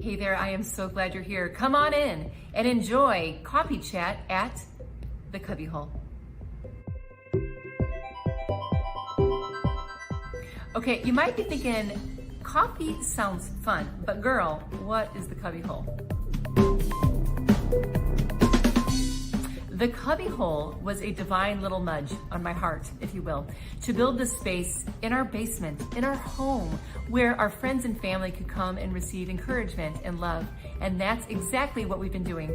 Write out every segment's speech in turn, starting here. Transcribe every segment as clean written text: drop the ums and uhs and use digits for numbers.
Hey there, I am so glad you're here. Come on in and enjoy Coffee Chat at the Cubby Hole. Okay, you might be thinking, coffee sounds fun, but girl, what is the Cubby Hole? The Cubby Hole was a divine little nudge on my heart, if you will, to build the space in our basement, in our home, where our friends and family could come and receive encouragement and love. And that's exactly what we've been doing.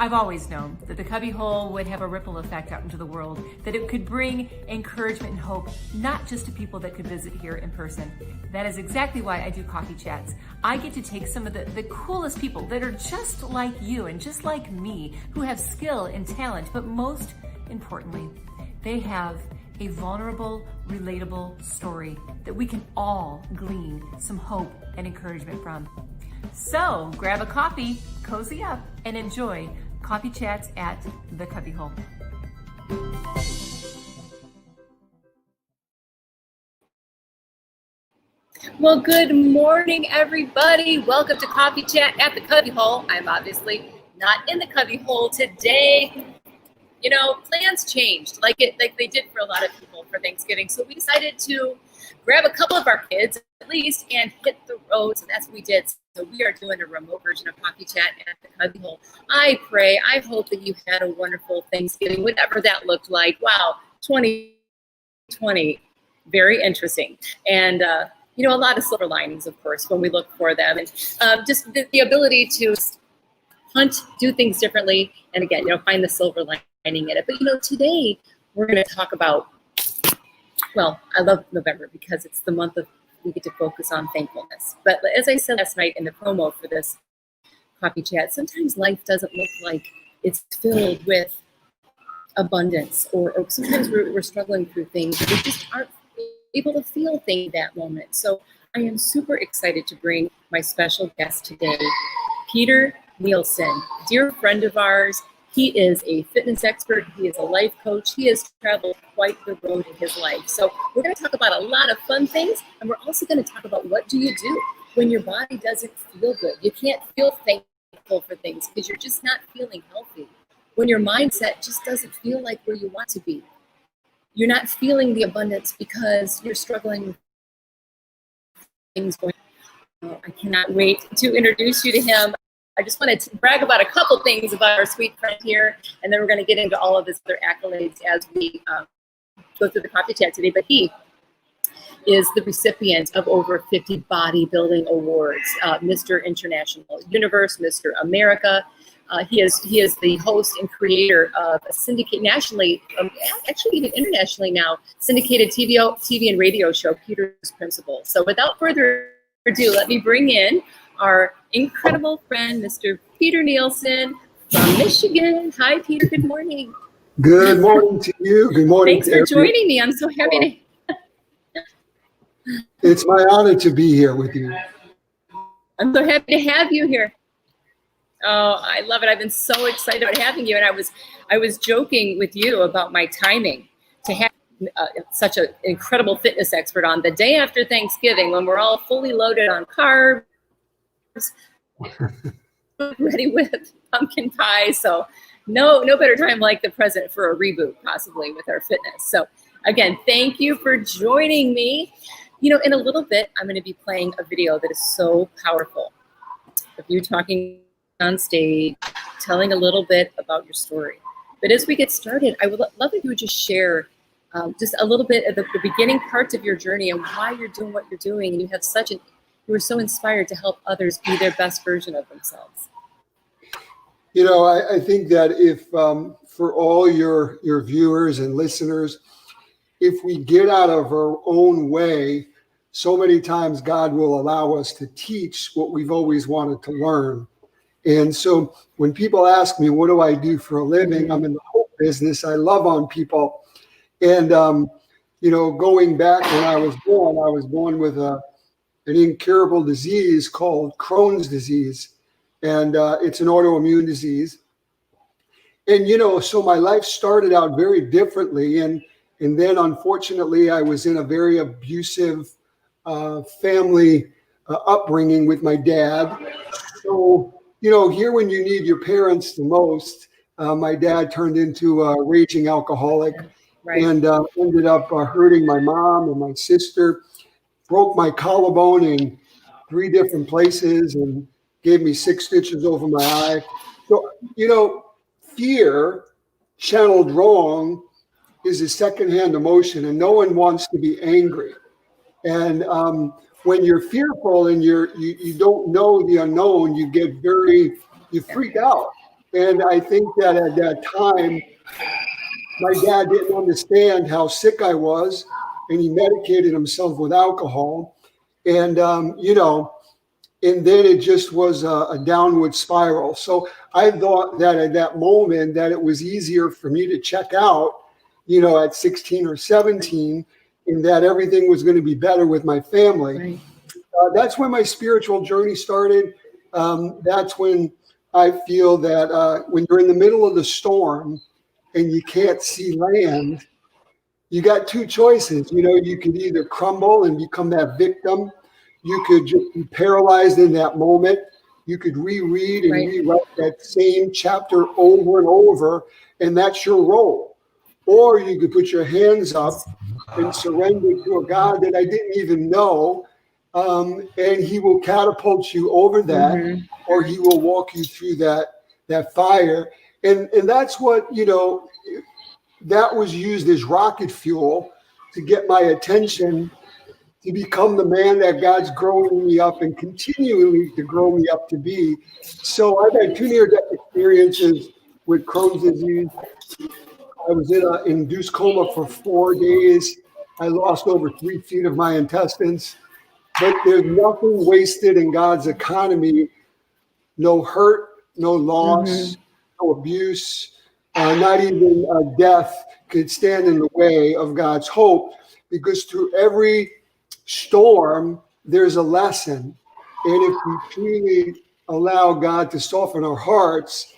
I've always known that the Cubby Hole would have a ripple effect out into the world, that it could bring encouragement and hope, not just to people that could visit here in person. That is exactly why I do Coffee Chats. I get to take some of the coolest people that are just like you and just like me, who have skill and talent, but most importantly, they have a vulnerable, relatable story that we can all glean some hope and encouragement from. So grab a coffee, cozy up, and enjoy Coffee Chats at the Cubby Hole. Well, good morning, everybody. Welcome to Coffee Chat at the Cubby Hole. I'm obviously not in the Cubby Hole today. You know, plans changed like they did for a lot of people for Thanksgiving. So we decided to grab a couple of our kids at least and hit the road. So that's what we did. So we are doing a remote version of Coffee Chat at the Cubby Hole. I hope that you had a wonderful Thanksgiving, whatever that looked like. Wow, 2020, very interesting. And, you know, a lot of silver linings, of course, when we look for them. And just the ability to hunt, do things differently, and again, you know, find the silver lining in it. But, you know, today we're going to talk about, well, I love November because it's the month of we get to focus on thankfulness. But as I said last night in the promo for this Coffee Chat, sometimes life doesn't look like it's filled with abundance, or sometimes we're struggling through things. We just aren't able to feel things that moment. So I am super excited to bring my special guest today, Peter Neilsen, dear friend of ours. He is a fitness expert. He is a life coach. He has traveled quite the road in his life. So we're going to talk about a lot of fun things, and we're also going to talk about what do you do when your body doesn't feel good. You can't feel thankful for things because you're just not feeling healthy. When your mindset just doesn't feel like where you want to be. You're not feeling the abundance because you're struggling with things going on. I cannot wait to introduce you to him. I just wanted to brag about a couple things about our sweet friend here, and then we're going to get into all of his other accolades as we go through the Coffee Chat today. But he is the recipient of over 50 bodybuilding awards, Mr. International Universe, Mr. America. He is the host and creator of a syndicate nationally, actually even internationally now, syndicated TV and radio show, Peter's Principle. So without further ado, let me bring in our incredible friend, Mr. Peter Neilsen from Michigan. Hi, Peter. Good morning. Good morning to you. Good morning. Thanks for joining me. I'm so happy to. It's my honor to be here with you. I'm so happy to have you here. Oh, I love it. I've been so excited about having you. And I was joking with you about my timing to have such an incredible fitness expert on the day after Thanksgiving when we're all fully loaded on carbs, ready with pumpkin pie. So no better time like the present for a reboot, possibly, with our fitness. So again, thank you for joining me. You know, in a little bit, I'm going to be playing a video that is so powerful of you talking on stage, telling a little bit about your story. But as we get started, I would love if you would just share just a little bit of the beginning parts of your journey and why you're doing what you're doing. And you have you were so inspired to help others be their best version of themselves. You know, I think that if for all your viewers and listeners, if we get out of our own way, so many times God will allow us to teach what we've always wanted to learn. And so when people ask me, what do I do for a living? I'm in the hope business. I love on people. And going back when I was born with an incurable disease called Crohn's disease. And it's an autoimmune disease. And, so my life started out very differently. And then unfortunately, I was in a very abusive family upbringing with my dad. So, here when you need your parents the most, my dad turned into a raging alcoholic. Right. And ended up hurting my mom and my sister, broke my collarbone in 3 different places and gave me 6 stitches over my eye. So, fear channeled wrong is a secondhand emotion, and no one wants to be angry. And when you're fearful and you don't know the unknown, you freak out. And I think that at that time, my dad didn't understand how sick I was, and he medicated himself with alcohol. And, and then it just was a downward spiral. So I thought that at that moment that it was easier for me to check out, at 16 or 17, and that everything was going to be better with my family. Right. That's when my spiritual journey started. That's when I feel that when you're in the middle of the storm and you can't see land, you got 2 choices. You could either crumble and become that victim. You could just be paralyzed in that moment. You could reread and rewrite that same chapter over and over, and that's your role. Or you could put your hands up and surrender to a God that I didn't even know, and he will catapult you over that, or he will walk you through that fire. And that's what, that was used as rocket fuel to get my attention to become the man that God's growing me up and continually to grow me up to be. So I've had 2 near-death experiences with Crohn's disease. I was in an induced coma for 4 days. I lost over 3 feet of my intestines. But there's nothing wasted in God's economy. No hurt, no loss, no abuse, not even death could stand in the way of God's hope, because through every storm, there's a lesson. And if we truly allow God to soften our hearts,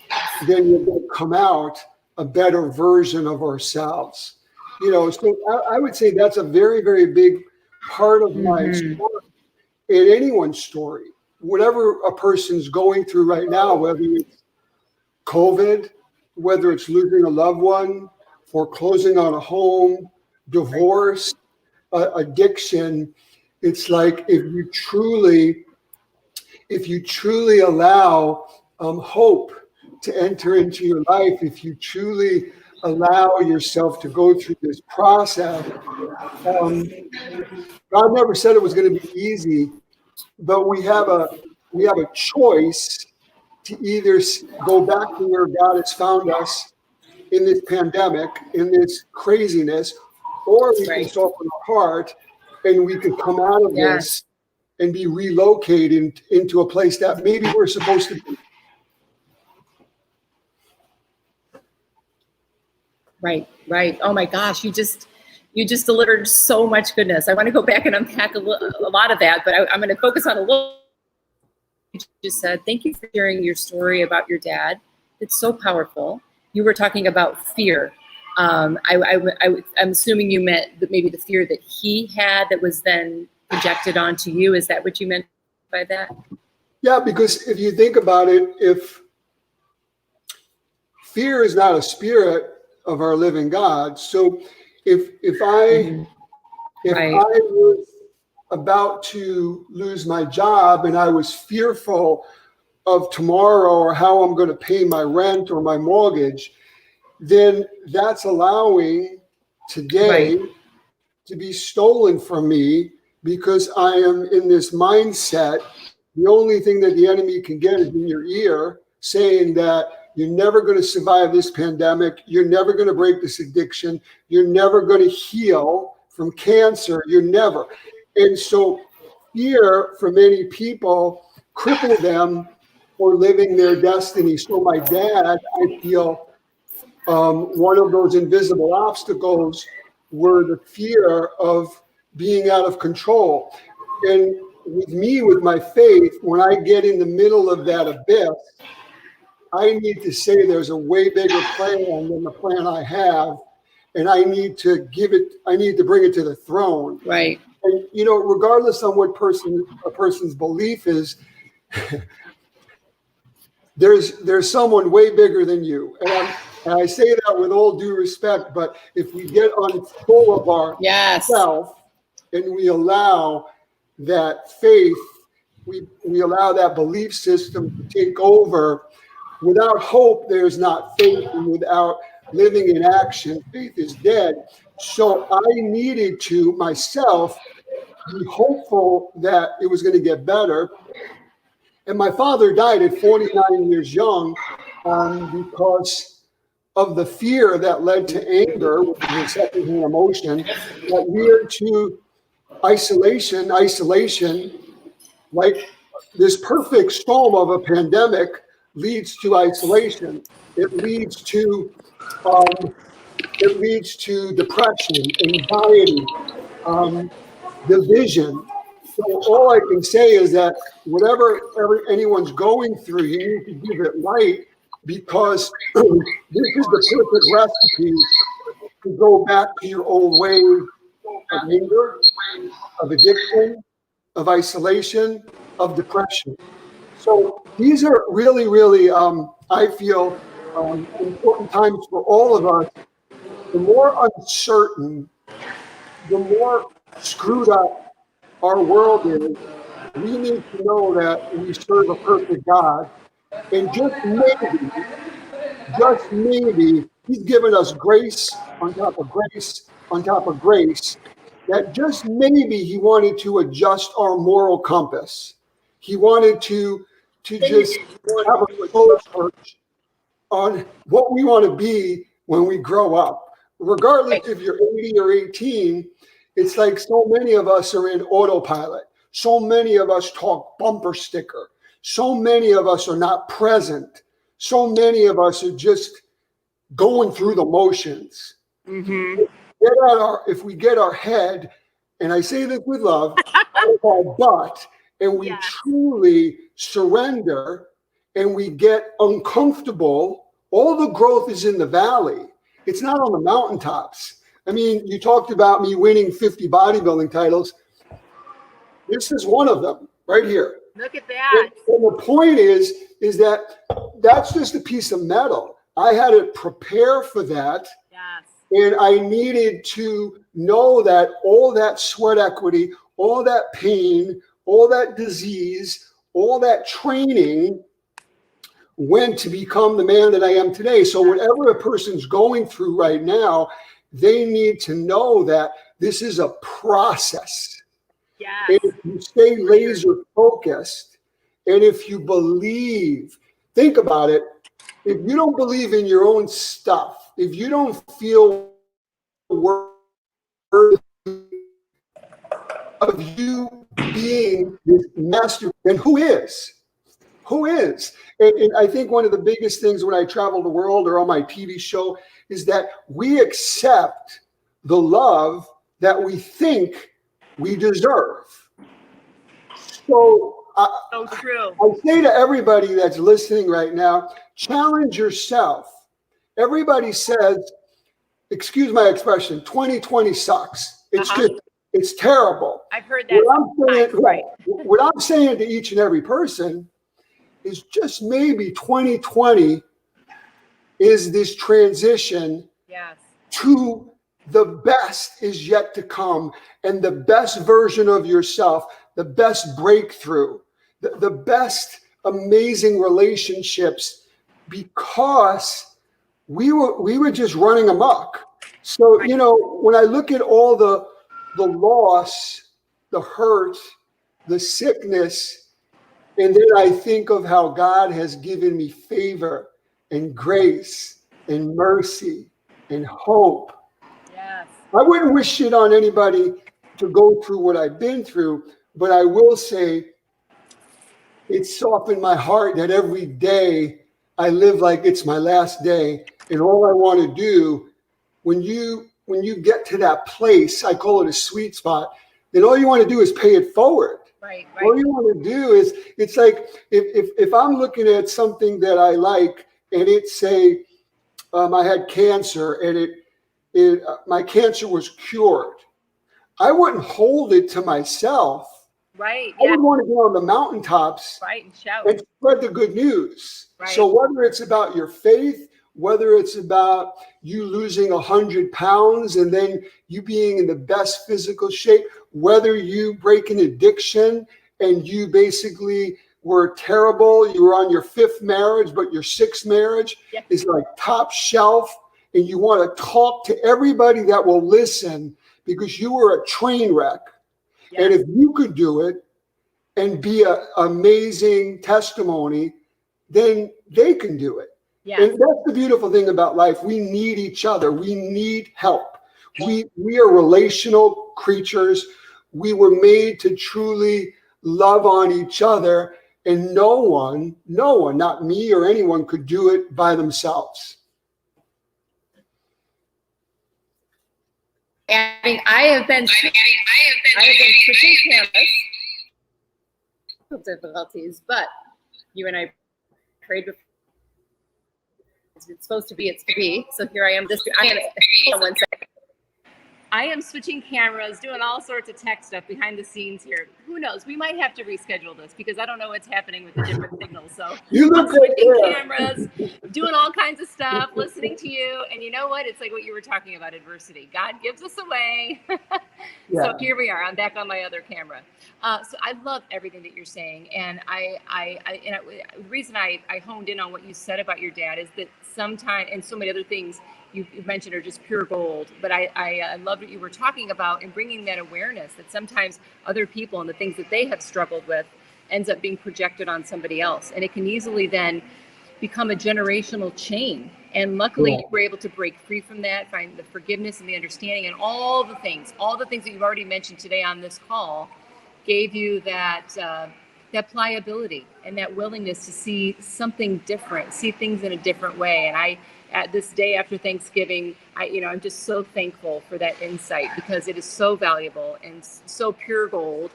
then we're going to come out a better version of ourselves. So I would say that's a very, very big part of my story, and anyone's story. Whatever a person's going through right now, whether it's COVID, whether it's losing a loved one, foreclosing on a home, divorce, addiction, it's like if you truly allow hope to enter into your life, if you truly allow yourself to go through this process, God never said it was going to be easy, but we have a choice to either go back to where God has found us in this pandemic, in this craziness, or we can soften our heart and we can come out of this and be relocated into a place that maybe we're supposed to be. Right. Oh my gosh, you just delivered so much goodness. I want to go back and unpack a lot of that, but I'm going to focus on a little. You just said, thank you for sharing your story about your dad. It's so powerful. You were talking about fear. I'm assuming you meant that maybe the fear that he had that was then projected onto you. Is that what you meant by that? Yeah, because if you think about it, if fear is not a spirit of our living God, so if I was about to lose my job and I was fearful of tomorrow or how I'm going to pay my rent or my mortgage, then that's allowing today to be stolen from me, because I am in this mindset. The only thing that the enemy can get is in your ear saying that you're never going to survive this pandemic. You're never going to break this addiction. You're never going to heal from cancer. You're never. And so fear for many people cripple them for living their destiny. So my dad, I feel, one of those invisible obstacles were the fear of being out of control. And with me, with my faith, when I get in the middle of that abyss, I need to say there's a way bigger plan than the plan I have. And I need to bring it to the throne. Right. And, regardless of what a person's belief is, there's someone way bigger than you. And I say that with all due respect, but if we get unfull of ourself and we allow that faith, we allow that belief system to take over. Without hope, there's not faith, and without living in action, faith is dead. So I needed to myself be hopeful that it was going to get better. And my father died at 49 years young because of the fear that led to anger, which is a secondhand emotion, that led to isolation, like this perfect storm of a pandemic leads to isolation. It leads to depression, anxiety, division. So all I can say is that whatever anyone's going through, you need to give it light, because this is the perfect recipe to go back to your old way of anger, of addiction, of isolation, of depression. So these are really, really, I feel, important times for all of us. The more uncertain, the more screwed up our world is, we need to know that we serve a perfect God. And just maybe, He's given us grace on top of grace on top of grace, that just maybe He wanted to adjust our moral compass. He wanted to just have a soul search on what we want to be when we grow up. Regardless if you're 80 or 18, it's like so many of us are in autopilot. So many of us talk bumper sticker. So many of us are not present. So many of us are just going through the motions. Mm-hmm. If we get our head, and I say this with love, out of our butt, and we truly surrender and we get uncomfortable, all the growth is in the valley. It's not on the mountaintops. I mean, you talked about me winning 50 bodybuilding titles. This is one of them right here. Look at that. And the point is that that's just a piece of metal. I had to prepare for that. Yes. And I needed to know that all that sweat equity, all that pain, all that disease, all that training went to become the man that I am today. So whatever a person's going through right now, they need to know that this is a process. Yes. And if you stay laser focused, and if you believe, think about it, if you don't believe in your own stuff, if you don't feel worthy of you being this master, then who is? Who is? And I think one of the biggest things when I travel the world or on my TV show is that we accept the love that we think we deserve. So true. I say to everybody that's listening right now, challenge yourself. Everybody says, excuse my expression, 2020 sucks. It's terrible. I've heard that. What I'm saying to each and every person is just maybe 2020 is this transition to the best is yet to come, and the best version of yourself, the best breakthrough, the best amazing relationships, because we were just running amok. So, when I look at all the loss, the hurt, the sickness, and then I think of how God has given me favor and grace and mercy and hope. Yes. I wouldn't wish it on anybody to go through what I've been through, but I will say it's softened my heart that every day I live like it's my last day. And all I want to do, when you when you get to that place, I call it a sweet spot, then all you want to do is pay it forward. Right. All you want to do is, it's like if I'm looking at something that I like and it say I had cancer and my cancer was cured, I wouldn't hold it to myself. Right. I Yeah. would want to go on the mountaintops Right. And shout. and spread the good news. Right. So whether it's about your faith, whether it's about you losing 100 pounds and then you being in the best physical shape, whether you break an addiction and you basically were terrible, you were on your 5th marriage, but your 6th marriage is like top shelf, and you want to talk to everybody that will listen because you were a train wreck. Yeah. And if you could do it and be an amazing testimony, then they can do it. Yeah. And that's the beautiful thing about life. We need each other. We need help. We are relational creatures. We were made to truly love on each other. And no one, not me or anyone, could do it by themselves. And I have been switching cameras. Difficulties, but you and I prayed before. It's supposed to be, it's to be. So here I am. Hold on one second. I am switching cameras, doing all sorts of tech stuff behind the scenes here. Who knows? We might have to reschedule this because I don't know what's happening with the different signals. So I'm switching cameras, doing all kinds of stuff, listening to you. And you know what? It's like what you were talking about, adversity. God gives us a way. So here we are. I'm back on my other camera. So I love everything that you're saying. And the reason I honed in on what you said about your dad is that sometimes, and so many other things you mentioned are just pure gold, but I love what you were talking about and bringing that awareness that sometimes other people and the things that they have struggled with ends up being projected on somebody else. And it can easily then become a generational chain. And luckily you were able to break free from that, find the forgiveness and the understanding and all the things that you've already mentioned today on this call gave you that pliability and that willingness to see something different, see things in a different way. And at this day after Thanksgiving, I'm just so thankful for that insight because it is so valuable and so pure gold.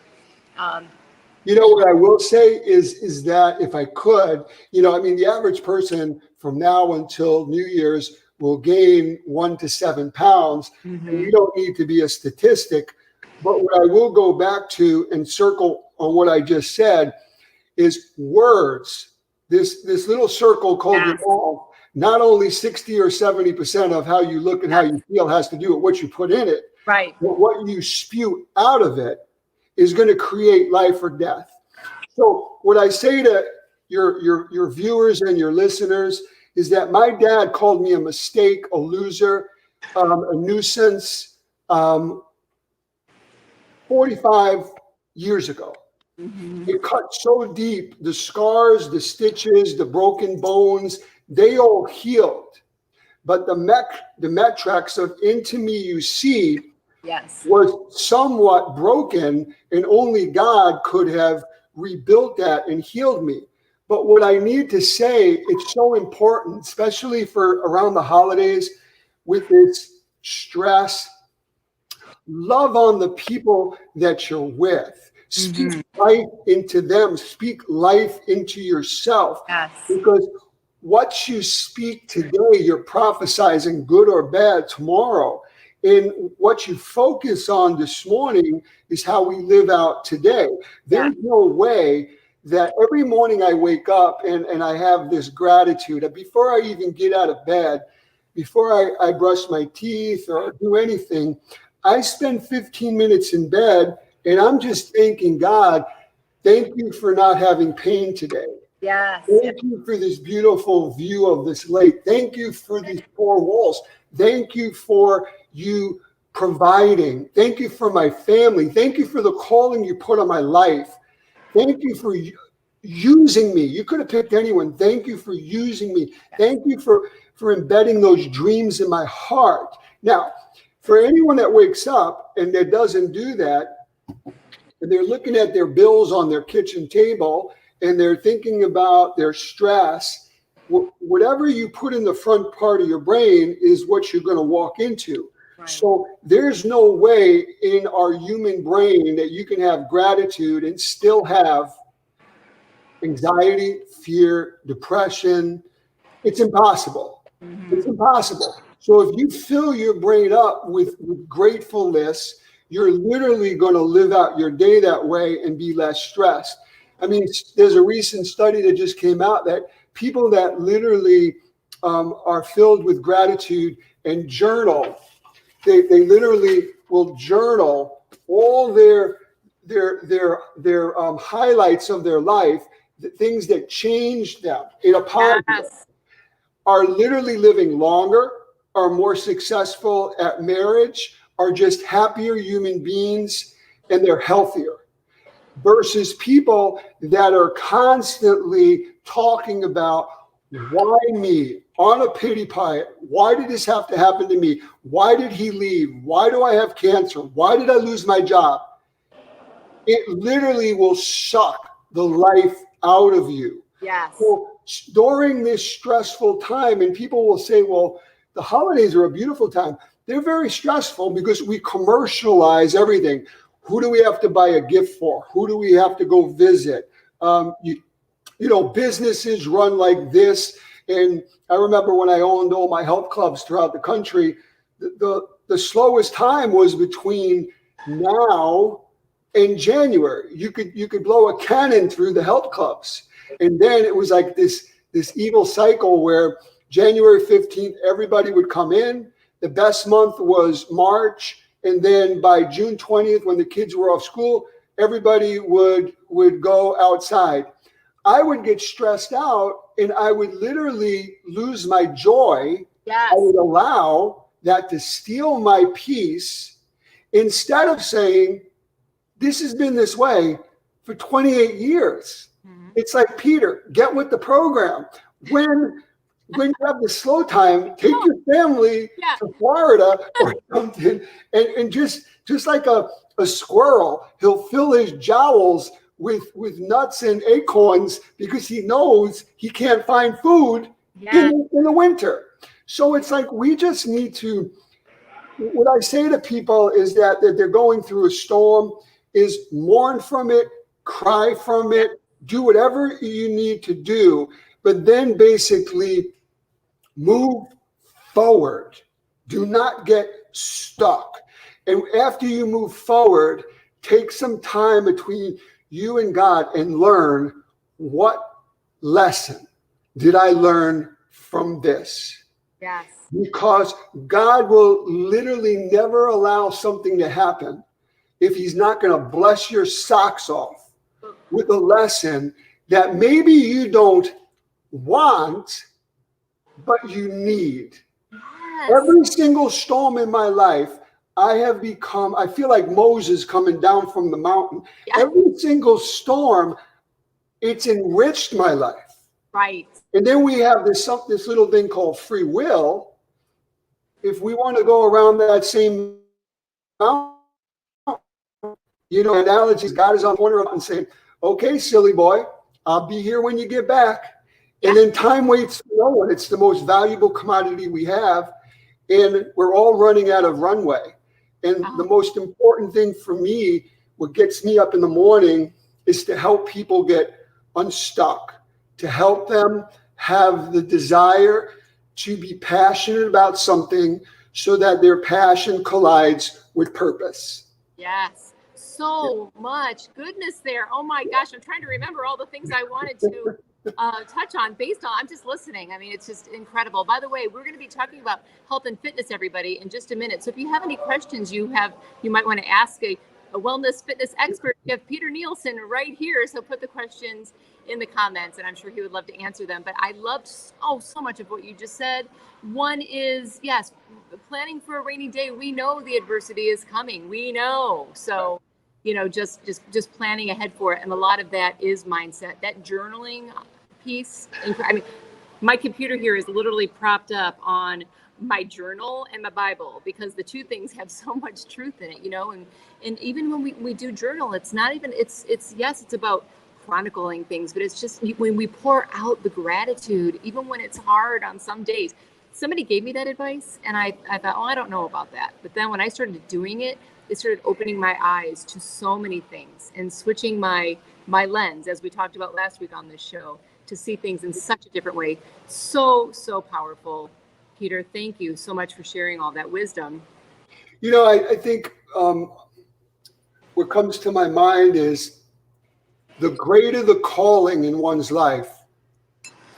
What I will say is that if I could, the average person from now until New Year's will gain 1 to 7 pounds. Mm-hmm. And you don't need to be a statistic. But what I will go back to and circle on what I just said is words. This little circle called your mouth. Not only 60 or 70% of how you look and how you feel has to do with what you put in it, right? But what you spew out of it is going to create life or death. So what I say to your viewers and your listeners is that my dad called me a mistake, a loser, a nuisance 45 years ago. Mm-hmm. It cut so deep, the scars, the stitches, the broken bones, they all healed. But the metrics of into me you see was somewhat broken, and only God could have rebuilt that and healed me. But what I need to say, it's so important, especially for around the holidays with this stress. Love on the people that you're with. Speak life into them. Speak life into yourself. Yes. Because what you speak today, you're prophesizing good or bad tomorrow. And what you focus on this morning is how we live out today. There's no way that every morning I wake up and I have this gratitude that before I even get out of bed, before I brush my teeth or do anything, I spend 15 minutes in bed and I'm just thanking God, thank you for not having pain today. Yes. Thank you for this beautiful view of this lake. Thank you for these 4 walls. Thank you for you providing. Thank you for my family. Thank you for the calling you put on my life. Thank you for using me. You could have picked anyone. Thank you for using me. Thank you for embedding those dreams in my heart. Now, for anyone that wakes up and that doesn't do that, and they're looking at their bills on their kitchen table and they're thinking about their stress, whatever you put in the front part of your brain is what you're going to walk into. Right. So there's no way in our human brain that you can have gratitude and still have anxiety, fear, depression. It's impossible. It's impossible. So if you fill your brain up with gratefulness, you're literally going to live out your day that way and be less stressed. I mean, there's a recent study that just came out that people that literally are filled with gratitude and journal, they literally will journal all their highlights of their life, the things that changed them in a positive, are literally living longer, are more successful at marriage, are just happier human beings, and they're healthier. Versus people that are constantly talking about, why me, on a pity party? Why did this have to happen to me? Why did he leave? Why do I have cancer? Why did I lose my job? It literally will suck the life out of you. Yes. So during this stressful time, and people will say, well, the holidays are a beautiful time. They're very stressful because we commercialize everything. Who do we have to buy a gift for? Who do we have to go visit? Businesses run like this. And I remember when I owned all my health clubs throughout the country, the slowest time was between now and January. You could blow a cannon through the health clubs. And then it was like this evil cycle where January 15th, everybody would come in. The best month was March. And then by June 20th, when the kids were off school, everybody would go outside. I would get stressed out and I would literally lose my joy. Yes. I would allow that to steal my peace instead of saying, this has been this way for 28 years. Mm-hmm. It's like, Peter, get with the program. When you have the slow time, take your family to Florida or something, and just like a squirrel, he'll fill his jowls with nuts and acorns because he knows he can't find food in the winter. So it's like, we just need to, what I say to people is that they're going through a storm, is mourn from it, cry from it, do whatever you need to do, but then basically move forward. Do not get stuck. And after you move forward, take some time between you and God and learn, what lesson did I learn from this? Yes. Because God will literally never allow something to happen if he's not going to bless your socks off with a lesson that maybe you don't want, but you need. Yes. Every single storm in my life, I feel like Moses coming down from the mountain. Yeah. Every single storm, it's enriched my life. Right. And then we have this little thing called free will. If we want to go around that same mountain, analogies, God is on the corner up and saying, okay, silly boy, I'll be here when you get back. And then time waits for no one. It's the most valuable commodity we have. And we're all running out of runway. And the most important thing for me, what gets me up in the morning, is to help people get unstuck, to help them have the desire to be passionate about something so that their passion collides with purpose. Yes. So much goodness there. Oh my gosh. I'm trying to remember all the things I wanted to touch on I'm just listening. I mean, it's just incredible. By the way, we're going to be talking about health and fitness, everybody, in just a minute. So if you have any questions you might want to ask a wellness fitness expert, you have Peter Neilsen right here. So put the questions in the comments and I'm sure he would love to answer them. But I loved so much of what you just said. One is, yes, planning for a rainy day. We know the adversity is coming. We know. So, just planning ahead for it. And a lot of that is mindset. That journaling piece. I mean, my computer here is literally propped up on my journal and my Bible because the two things have so much truth in it, and even when we do journal, it's not even, it's about chronicling things, but it's just when we pour out the gratitude, even when it's hard on some days. somebody gave me that advice, and I thought, oh, I don't know about that. But then when I started doing it, it started opening my eyes to so many things and switching my lens, as we talked about last week on this show, to see things in such a different way. So powerful. Peter, thank you so much for sharing all that wisdom. You know, I think what comes to my mind is the greater the calling in one's life,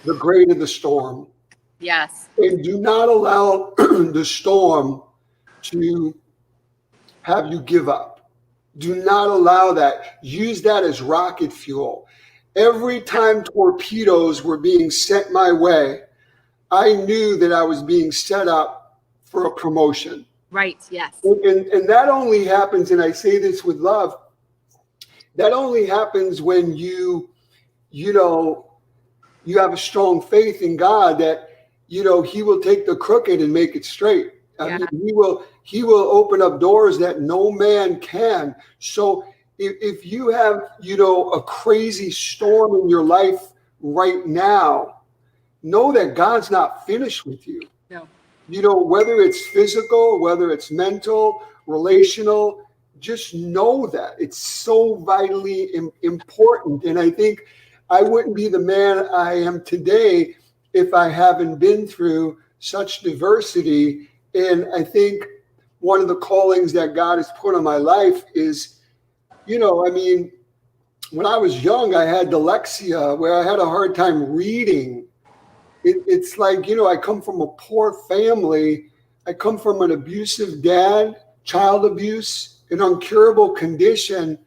the greater the storm. Yes. And do not allow the storm to have you give up. Do not allow that. Use that as rocket fuel. Every time torpedoes were being sent my way, I knew that I was being set up for a promotion. Right, yes. And that only happens, and I say this with love, that only happens when you have a strong faith in God that, He will take the crooked and make it straight. I mean, he will open up doors that no man can. So if you have, a crazy storm in your life right now, know that God's not finished with you. No. Whether it's physical, whether it's mental, relational, just know that it's so vitally important. And I think I wouldn't be the man I am today if I haven't been through such diversity. And I think one of the callings that God has put on my life is, when I was young, I had dyslexia where I had a hard time reading. It's like, I come from a poor family. I come from an abusive dad, child abuse, an incurable condition.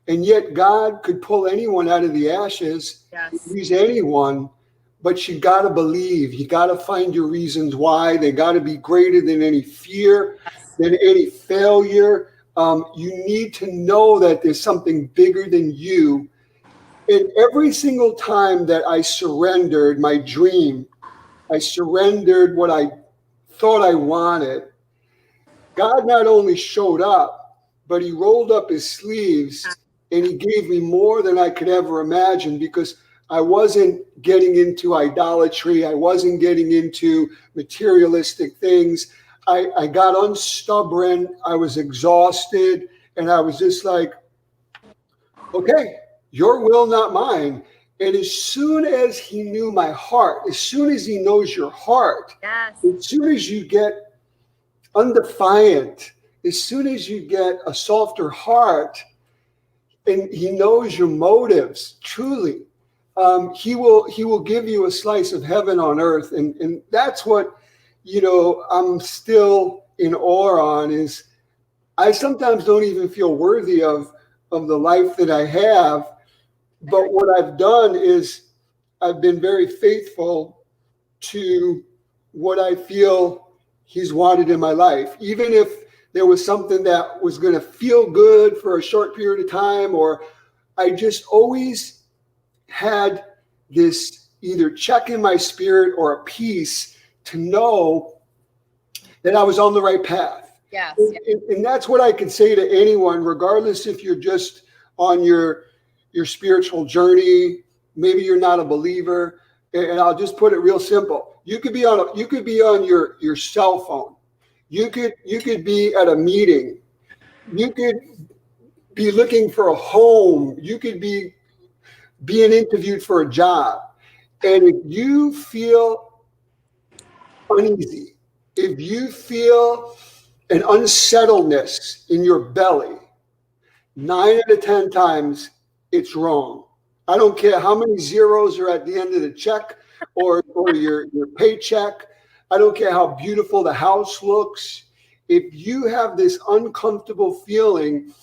And yet God could pull anyone out of the ashes, use anyone. But you got to believe. You got to find your reasons why. They got to be greater than any fear, than any failure. You need to know that there's something bigger than you. And every single time that I surrendered my dream, I surrendered what I thought I wanted, God not only showed up, but he rolled up his sleeves and he gave me more than I could ever imagine, because I wasn't getting into idolatry. I wasn't getting into materialistic things. I got unstubborn. I was exhausted. And I was just like, okay, your will, not mine. And as soon as he knew my heart, as soon as he knows your heart, as soon as you get undefiant, as soon as you get a softer heart, and he knows your motives, truly, he will give you a slice of heaven on earth. And that's what, I'm still in awe on, is I sometimes don't even feel worthy of the life that I have. But what I've done is I've been very faithful to what I feel he's wanted in my life. Even if there was something that was going to feel good for a short period of time, or I just always had this either check in my spirit or a peace to know that I was on the right path. Yes. And that's what I can say to anyone, regardless if you're just on your spiritual journey, maybe you're not a believer. And I'll just put it real simple. You could be on your cell phone. You could be at a meeting. You could be looking for a home. You could be being interviewed for a job. And if you feel uneasy, if you feel an unsettledness in your belly, 9 out of 10 times it's wrong. I don't care how many zeros are at the end of the check or your paycheck. I don't care how beautiful the house looks. If you have this uncomfortable feeling,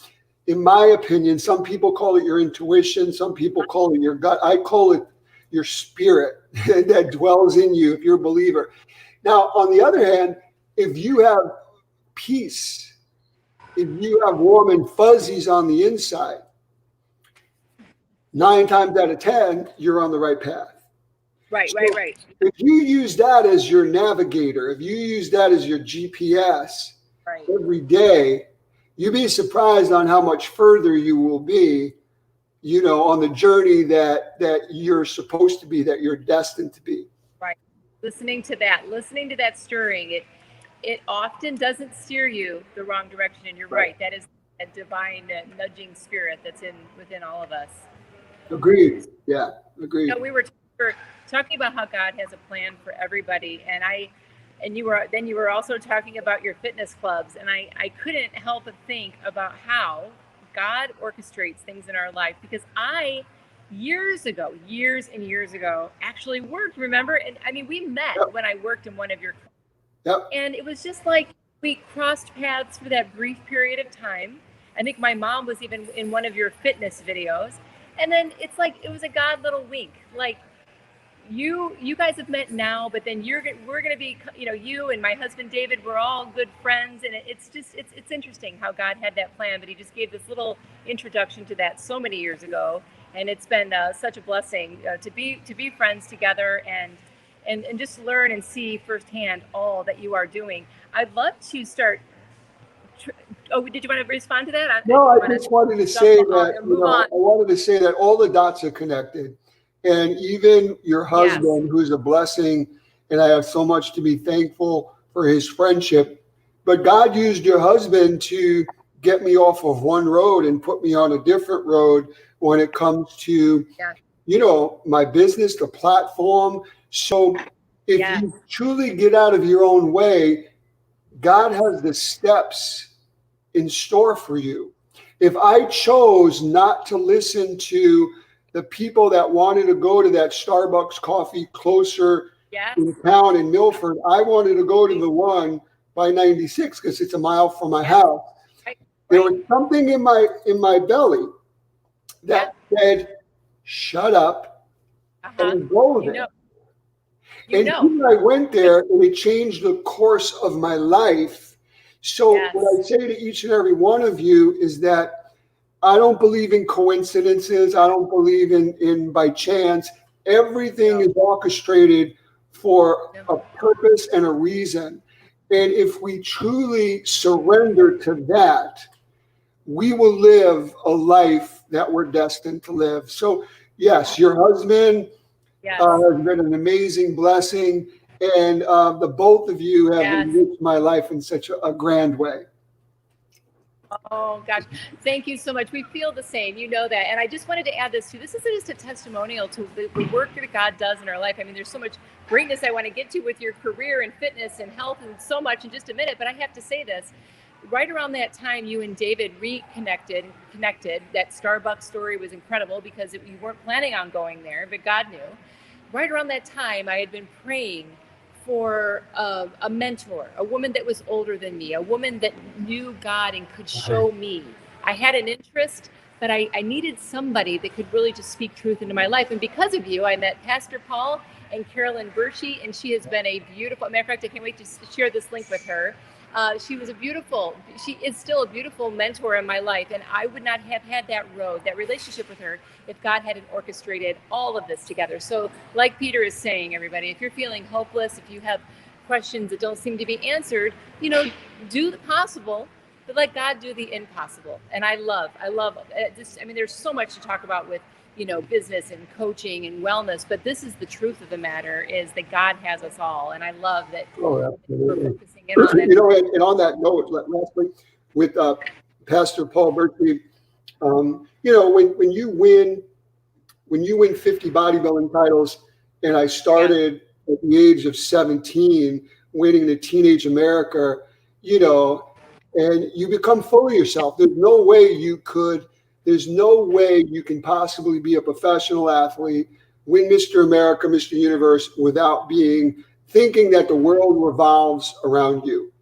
in my opinion, some people call it your intuition, some people call it your gut. I call it your spirit that dwells in you if you're a believer. Now, on the other hand, if you have peace, if you have warm and fuzzies on the inside, 9 times out of 10, you're on the right path. Right. If you use that as your navigator, if you use that as your GPS every day, you'd be surprised on how much further you will be, on the journey that you're supposed to be, that you're destined to be. Right. listening to that stirring, it often doesn't steer you the wrong direction. And you're right. That is a divine nudging spirit that's within all of us. Agreed. Yeah, agreed. We were talking about how God has a plan for everybody, and you were also talking about your fitness clubs, and I couldn't help but think about how God orchestrates things in our life, because I years and years ago actually worked, remember? And I mean, we met when I worked in one of your clubs. Yep. And it was just like we crossed paths for that brief period of time. I think my mom was even in one of your fitness videos. And then it's like it was a God little wink. Like you guys have met now, but then we're gonna be, you and my husband David, we're all good friends, and it's interesting how God had that plan, but He just gave this little introduction to that so many years ago, and it's been such a blessing to be friends together and just learn and see firsthand all that you are doing. I'd love to start. Did you want to respond to that? No, I just wanted to say that I wanted to say that all the dots are connected. And even your husband, who's a blessing, and I have so much to be thankful for his friendship. But God used your husband to get me off of one road and put me on a different road when it comes to, my business, the platform. So if you truly get out of your own way, God has the steps in store for you. If I chose not to listen to the people that wanted to go to that Starbucks coffee closer in town in Milford, I wanted to go to the one by 96 because it's a mile from my house. There was something in my belly that said, "Shut up and go there." And I went there, and it changed the course of my life. So what I say to each and every one of you is that I don't believe in coincidences. I don't believe in by chance. Everything is orchestrated for a purpose and a reason. And if we truly surrender to that, we will live a life that we're destined to live. So, yes, your husband has been an amazing blessing. And the both of you have enriched my life in such a grand way. Oh, gosh. Thank you so much. We feel the same. You know that. And I just wanted to add this too. This isn't just a testimonial to the work that God does in our life. I mean, there's so much greatness I want to get to with your career and fitness and health and so much in just a minute. But I have to say this. Right around that time, you and David connected. That Starbucks story was incredible because you weren't planning on going there, but God knew. Right around that time, I had been praying for a mentor, a woman that was older than me, a woman that knew God and could show me. I had an interest, but I needed somebody that could really just speak truth into my life. And because of you, I met Pastor Paul and Carolyn Bershey, and she has been a beautiful, matter of fact, I can't wait to share this link with her. She is still a beautiful mentor in my life, and I would not have had that relationship with her if God hadn't orchestrated all of this together. So like Peter is saying, everybody, if you're feeling hopeless, if you have questions that don't seem to be answered, do the possible, but let God do the impossible. And I love this. I mean, there's so much to talk about with business and coaching and wellness, but this is the truth of the matter, is that God has us all. And I love that we're focusing in on that. And on that note, lastly, with Pastor Paul Berkeley, when you win 50 bodybuilding titles, and I started at the age of 17 winning the Teenage America, and you become full of yourself. There's no way you can possibly be a professional athlete, win Mr. America, Mr. Universe, without thinking that the world revolves around you.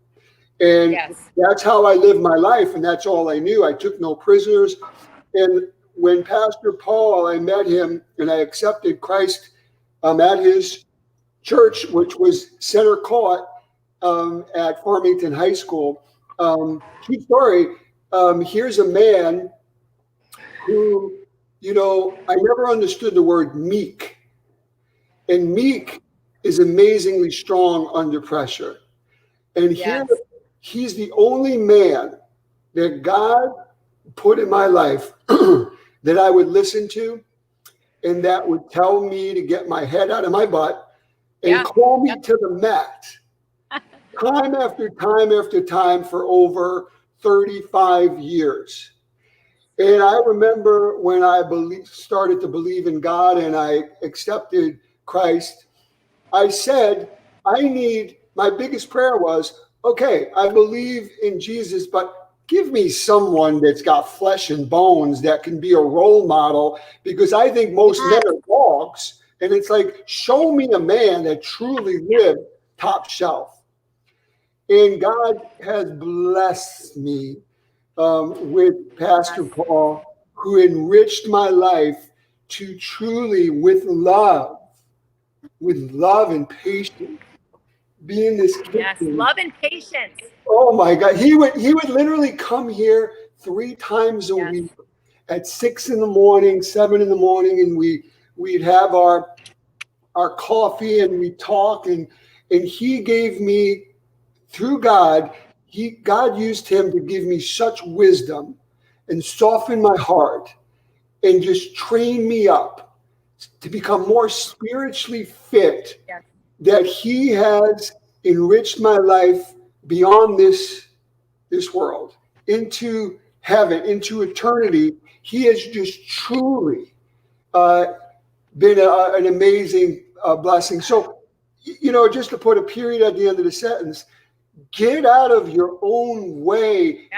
And that's how I lived my life, and that's all I knew. I took no prisoners. And when Pastor Paul, I met him, and I accepted Christ at his church, which was Center Court at Farmington High School. True story. Here's a man who, I never understood the word meek. And meek is amazingly strong under pressure. And here, he's the only man that God put in my life that I would listen to, and that would tell me to get my head out of my butt and call me to the mat time after time after time for over 35 years. And I remember when I started to believe in God and I accepted Christ, I said, my biggest prayer was, okay, I believe in Jesus, but give me someone that's got flesh and bones that can be a role model, because I think most men are dogs. And it's like, show me a man that truly lived top shelf. And God has blessed me with Pastor Paul, who enriched my life to truly, with love and patience, be in this kitchen. Yes, love and patience. Oh my God. He would literally come here 3 times a week at 6 in the morning, 7 in the morning, and we'd have our coffee and we talk, and he gave me, through God used him to give me such wisdom and soften my heart and just train me up to become more spiritually fit, that he has enriched my life beyond this world, into heaven, into eternity. He has just truly been an amazing blessing. So, just to put a period at the end of the sentence, get out of your own way.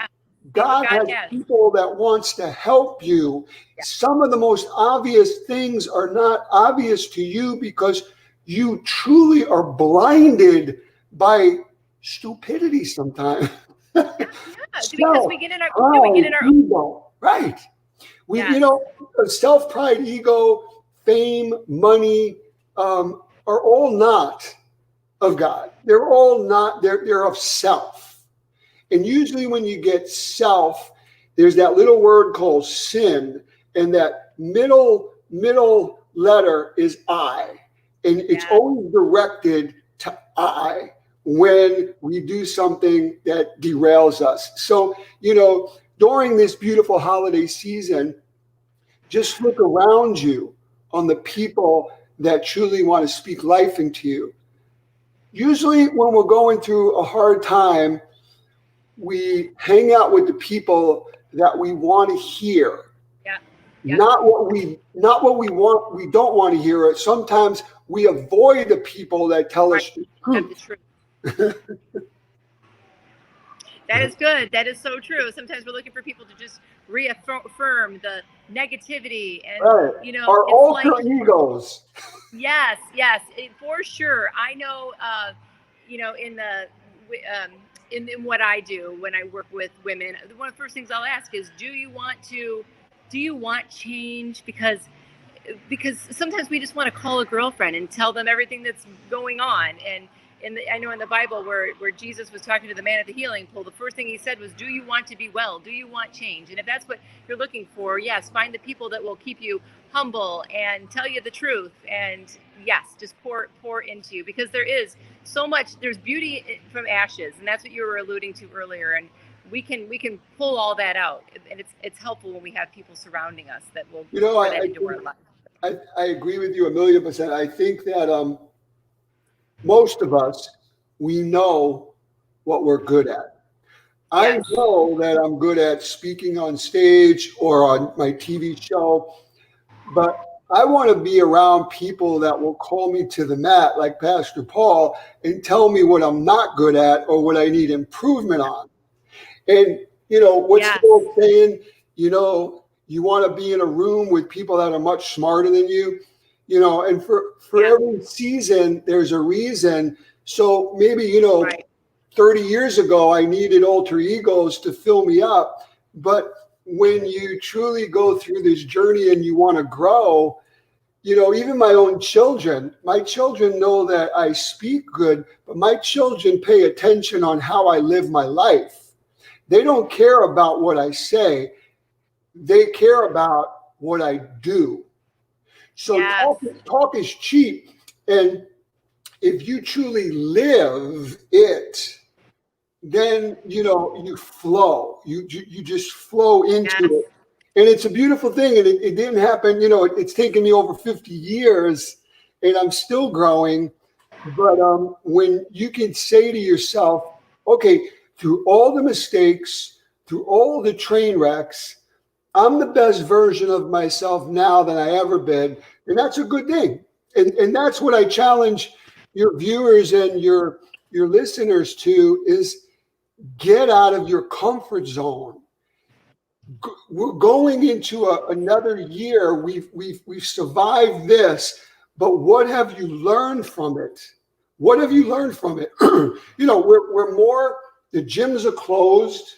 God has people that wants to help you. Some of the most obvious things are not obvious to you because you truly are blinded by stupidity sometimes. Because we get in our ego. Right. Self-pride, ego, fame, money are all not of God. They're all not, they're of self. And usually when you get self, there's that little word called sin, and that middle letter is I. And it's always directed to I when we do something that derails us. So, during this beautiful holiday season, just look around you on the people that truly want to speak life into you. Usually when we're going through a hard time, we hang out with the people that we want to hear. Not what we want, we don't want to hear it. Sometimes we avoid the people that tell us the truth. That is good. That is so true. Sometimes we're looking for people to just reaffirm the negativity and our alter egos. Yes, for sure. I know in what I do when I work with women, one of the first things I'll ask is, do you want change? Because sometimes we just want to call a girlfriend and tell them everything that's going on. And I know in the Bible where Jesus was talking to the man at the healing pool, the first thing he said was, do you want to be well? Do you want change? And if that's what you're looking for, yes, find the people that will keep you humble and tell you the truth. And yes, just pour into you, because there's beauty from ashes. And that's what you were alluding to earlier. And we can pull all that out. And it's helpful when we have people surrounding us that will pour that into our life. I agree with you 1,000,000%. I think that most of us, we know what we're good at. I know that I'm good at speaking on stage or on my TV show, but I want to be around people that will call me to the mat, like Pastor Paul, and tell me what I'm not good at or what I need improvement on. And, what's the old saying, you want to be in a room with people that are much smarter than you. And for every season, there's a reason. So maybe, 30 years ago, I needed alter egos to fill me up. But when you truly go through this journey and you want to grow, even my own children know that I speak good, but my children pay attention on how I live my life. They don't care about what I say. They care about what I do. So talk is cheap. And if you truly live it, then, you flow. You just flow into it. And it's a beautiful thing. And it didn't happen, it's taken me over 50 years and I'm still growing. But when you can say to yourself, okay, through all the mistakes, through all the train wrecks, I'm the best version of myself now than I ever been. And that's a good thing. And that's what I challenge your viewers and your listeners to is get out of your comfort zone. We're going into another year. We've survived this, but what have you learned from it? What have you learned from it? We're more, the gyms are closed.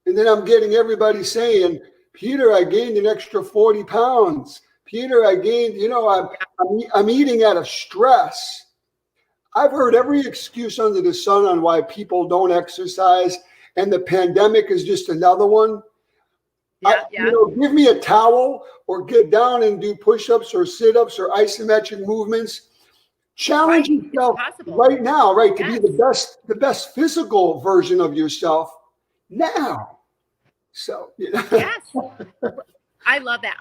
And then I'm getting everybody saying, Peter, I gained an extra 40 pounds. Peter, I gained, I'm eating out of stress. I've heard every excuse under the sun on why people don't exercise, and the pandemic is just another one. Give me a towel or get down and do push-ups or sit-ups or isometric movements. Challenge yourself right now, to be the best physical version of yourself now. So, Yes. I love that.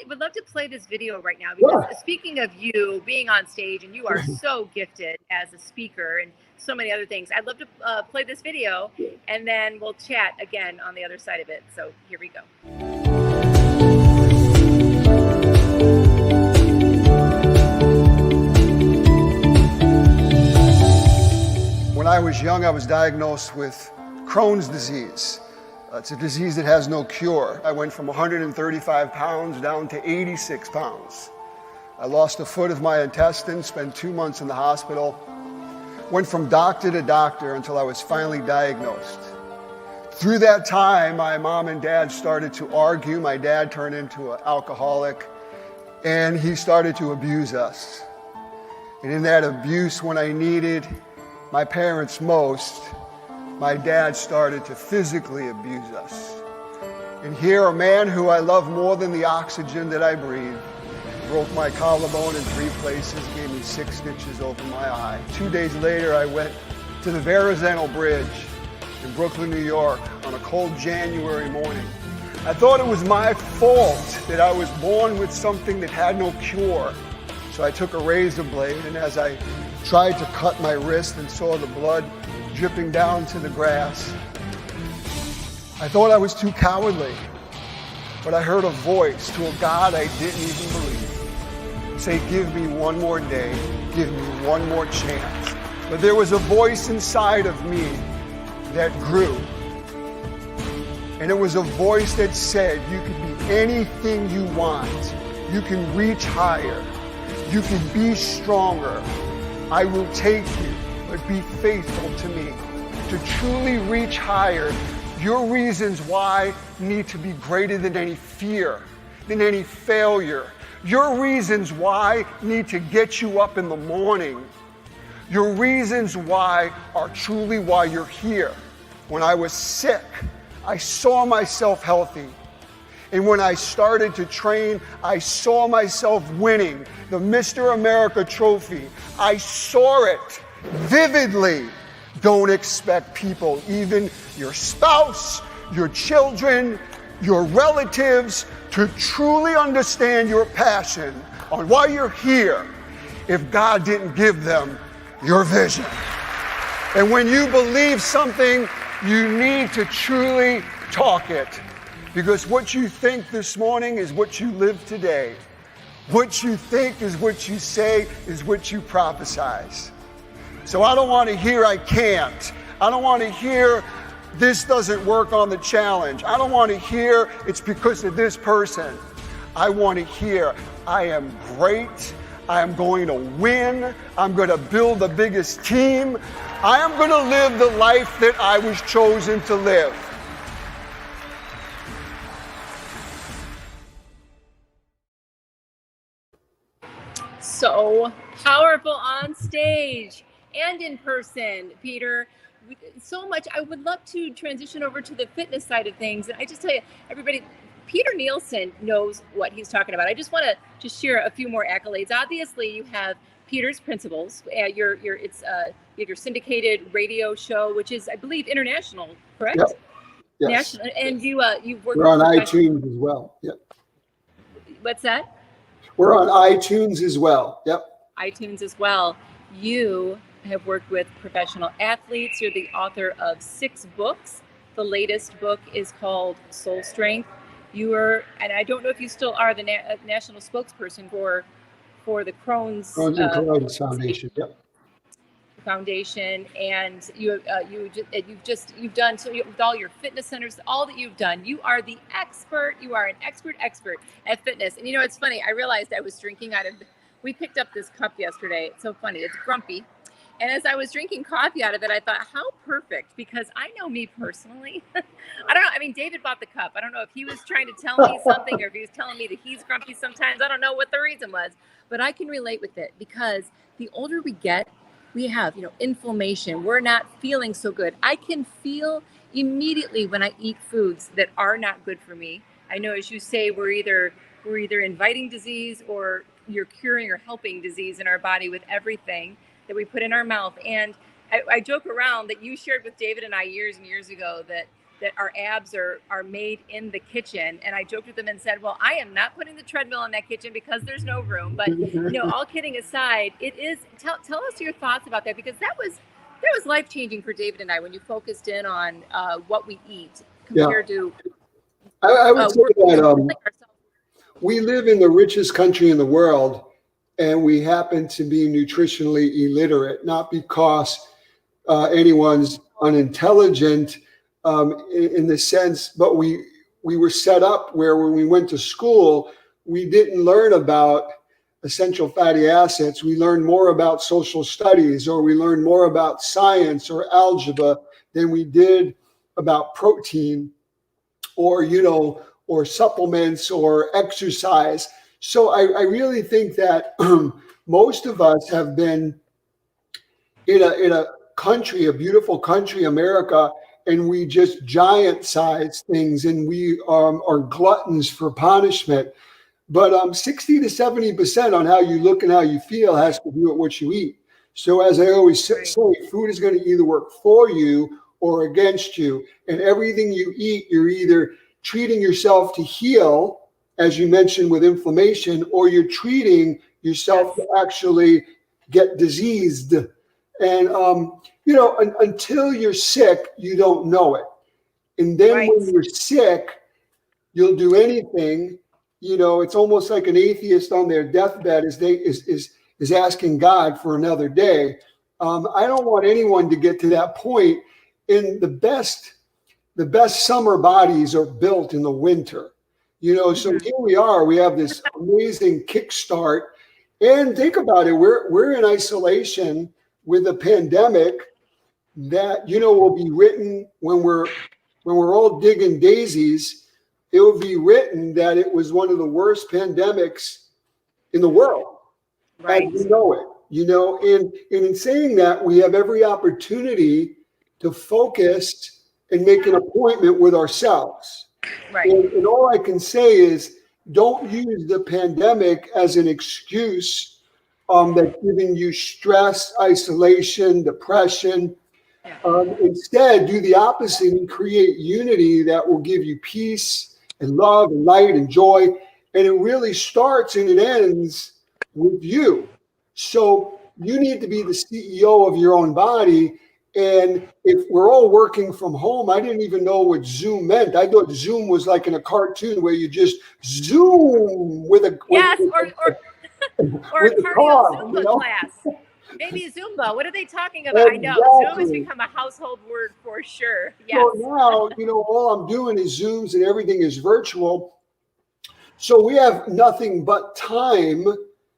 Would love to play this video right now because speaking of you being on stage, and you are so gifted as a speaker and so many other things, I'd love to play this video and then we'll chat again on the other side of it. So here we go. When I was young, I was diagnosed with Crohn's disease. It's a disease that has no cure. I went from 135 pounds down to 86 pounds. I lost a foot of my intestine, spent 2 months in the hospital, went from doctor to doctor until I was finally diagnosed. Through that time, my mom and dad started to argue. My dad turned into an alcoholic, and he started to abuse us. And in that abuse, when I needed my parents most, my dad started to physically abuse us. And here, a man who I love more than the oxygen that I breathe broke my collarbone in 3 places, gave me 6 stitches over my eye. 2 days later, I went to the Verrazano Bridge in Brooklyn, New York, on a cold January morning. I thought it was my fault that I was born with something that had no cure. So I took a razor blade, and as I tried to cut my wrist and saw the blood dripping down to the grass, I thought I was too cowardly. But I heard a voice to a God I didn't even believe say, give me one more day, give me one more chance. But there was a voice inside of me that grew. And it was a voice that said, you can be anything you want. You can reach higher. You can be stronger. I will take you, but be faithful to me. To truly reach higher, your reasons why need to be greater than any fear, than any failure. Your reasons why need to get you up in the morning. Your reasons why are truly why you're here. When I was sick, I saw myself healthy. And when I started to train, I saw myself winning the Mr. America trophy. I saw it vividly. Don't expect people, even your spouse, your children, your relatives, to truly understand your passion on why you're here if God didn't give them your vision. And when you believe something, you need to truly talk it. Because what you think this morning is what you live today. What you think is what you say is what you prophesize. So I don't want to hear I can't. I don't want to hear this doesn't work on the challenge. I don't want to hear it's because of this person. I want to hear I am great. I am going to win. I'm going to build the biggest team. I am going to live the life that I was chosen to live. So powerful on stage and in person, Peter. So much. I would love to transition over to the fitness side of things. And I just tell you, everybody, Peter Neilsen knows what he's talking about. I just want to just share a few more accolades. Obviously, you have Peter's Principles. You have your syndicated radio show, which is, I believe, international, correct? Yep. Yes. National, and you've worked. We're on iTunes as well. Yep. What's that? We're on iTunes as well. Yep. iTunes as well. You have worked with professional athletes. You're the author of 6 books. The latest book is called Soul Strength. You are, and I don't know if you still are, the national spokesperson for the Crohn's Foundation. Yep. Foundation, and you've done so with all your fitness centers, all that you've done. You are the expert. You are an expert at fitness. And it's funny. I realized I was drinking out of. We picked up this cup yesterday. It's so funny. It's grumpy. And as I was drinking coffee out of it, I thought, how perfect, because I know me personally. I don't know. I mean, David bought the cup. I don't know if he was trying to tell me something or if he was telling me that he's grumpy sometimes. I don't know what the reason was, but I can relate with it because the older we get, we have, inflammation. We're not feeling so good. I can feel immediately when I eat foods that are not good for me. I know, as you say, we're either inviting disease or you're curing or helping disease in our body with everything that we put in our mouth. And I joke around that you shared with David and I years and years ago that our abs are made in the kitchen. And I joked with them and said, well, I am not putting the treadmill in that kitchen because there's no room. But, all kidding aside, it is, tell us your thoughts about that, because that was life-changing for David and I when you focused in on what we eat compared to. I would say that we live in the richest country in the world, and we happen to be nutritionally illiterate, not because anyone's unintelligent, in the sense, but we were set up where when we went to school, we didn't learn about essential fatty acids. We learned more about social studies, or we learned more about science or algebra than we did about protein or, or supplements or exercise. So I really think that most of us have been in a country, a beautiful country, America, and we just giant size things, and we are gluttons for punishment. But 60 to 70% on how you look and how you feel has to do with what you eat. So as I always say, food is going to either work for you or against you. And everything you eat, you're either treating yourself to heal, as you mentioned with inflammation, or you're treating yourself to actually get diseased. And, until you're sick, you don't know it. And then when you're sick, you'll do anything. It's almost like an atheist on their deathbed is asking God for another day. I don't want anyone to get to that point. And the best summer bodies are built in the winter. So here we are. We have this amazing kickstart. And think about it. We're in isolation with a pandemic that, will be written when we're all digging daisies. It will be written that it was one of the worst pandemics in the world. Right. As we know it, and in saying that, we have every opportunity to focus and make an appointment with ourselves. Right. And all I can say is, don't use the pandemic as an excuse that's giving you stress, isolation, depression. Instead, do the opposite and create unity that will give you peace and love and light and joy. And it really starts and it ends with you. So you need to be the CEO of your own body. And if we're all working from home, I didn't even know what Zoom meant. I thought Zoom was like in a cartoon where you just zoom with a or a cardio Zumba class. Maybe Zumba. What are they talking about? Exactly. I know Zoom has become a household word for sure. Yes. So now, all I'm doing is Zooms and everything is virtual. So we have nothing but time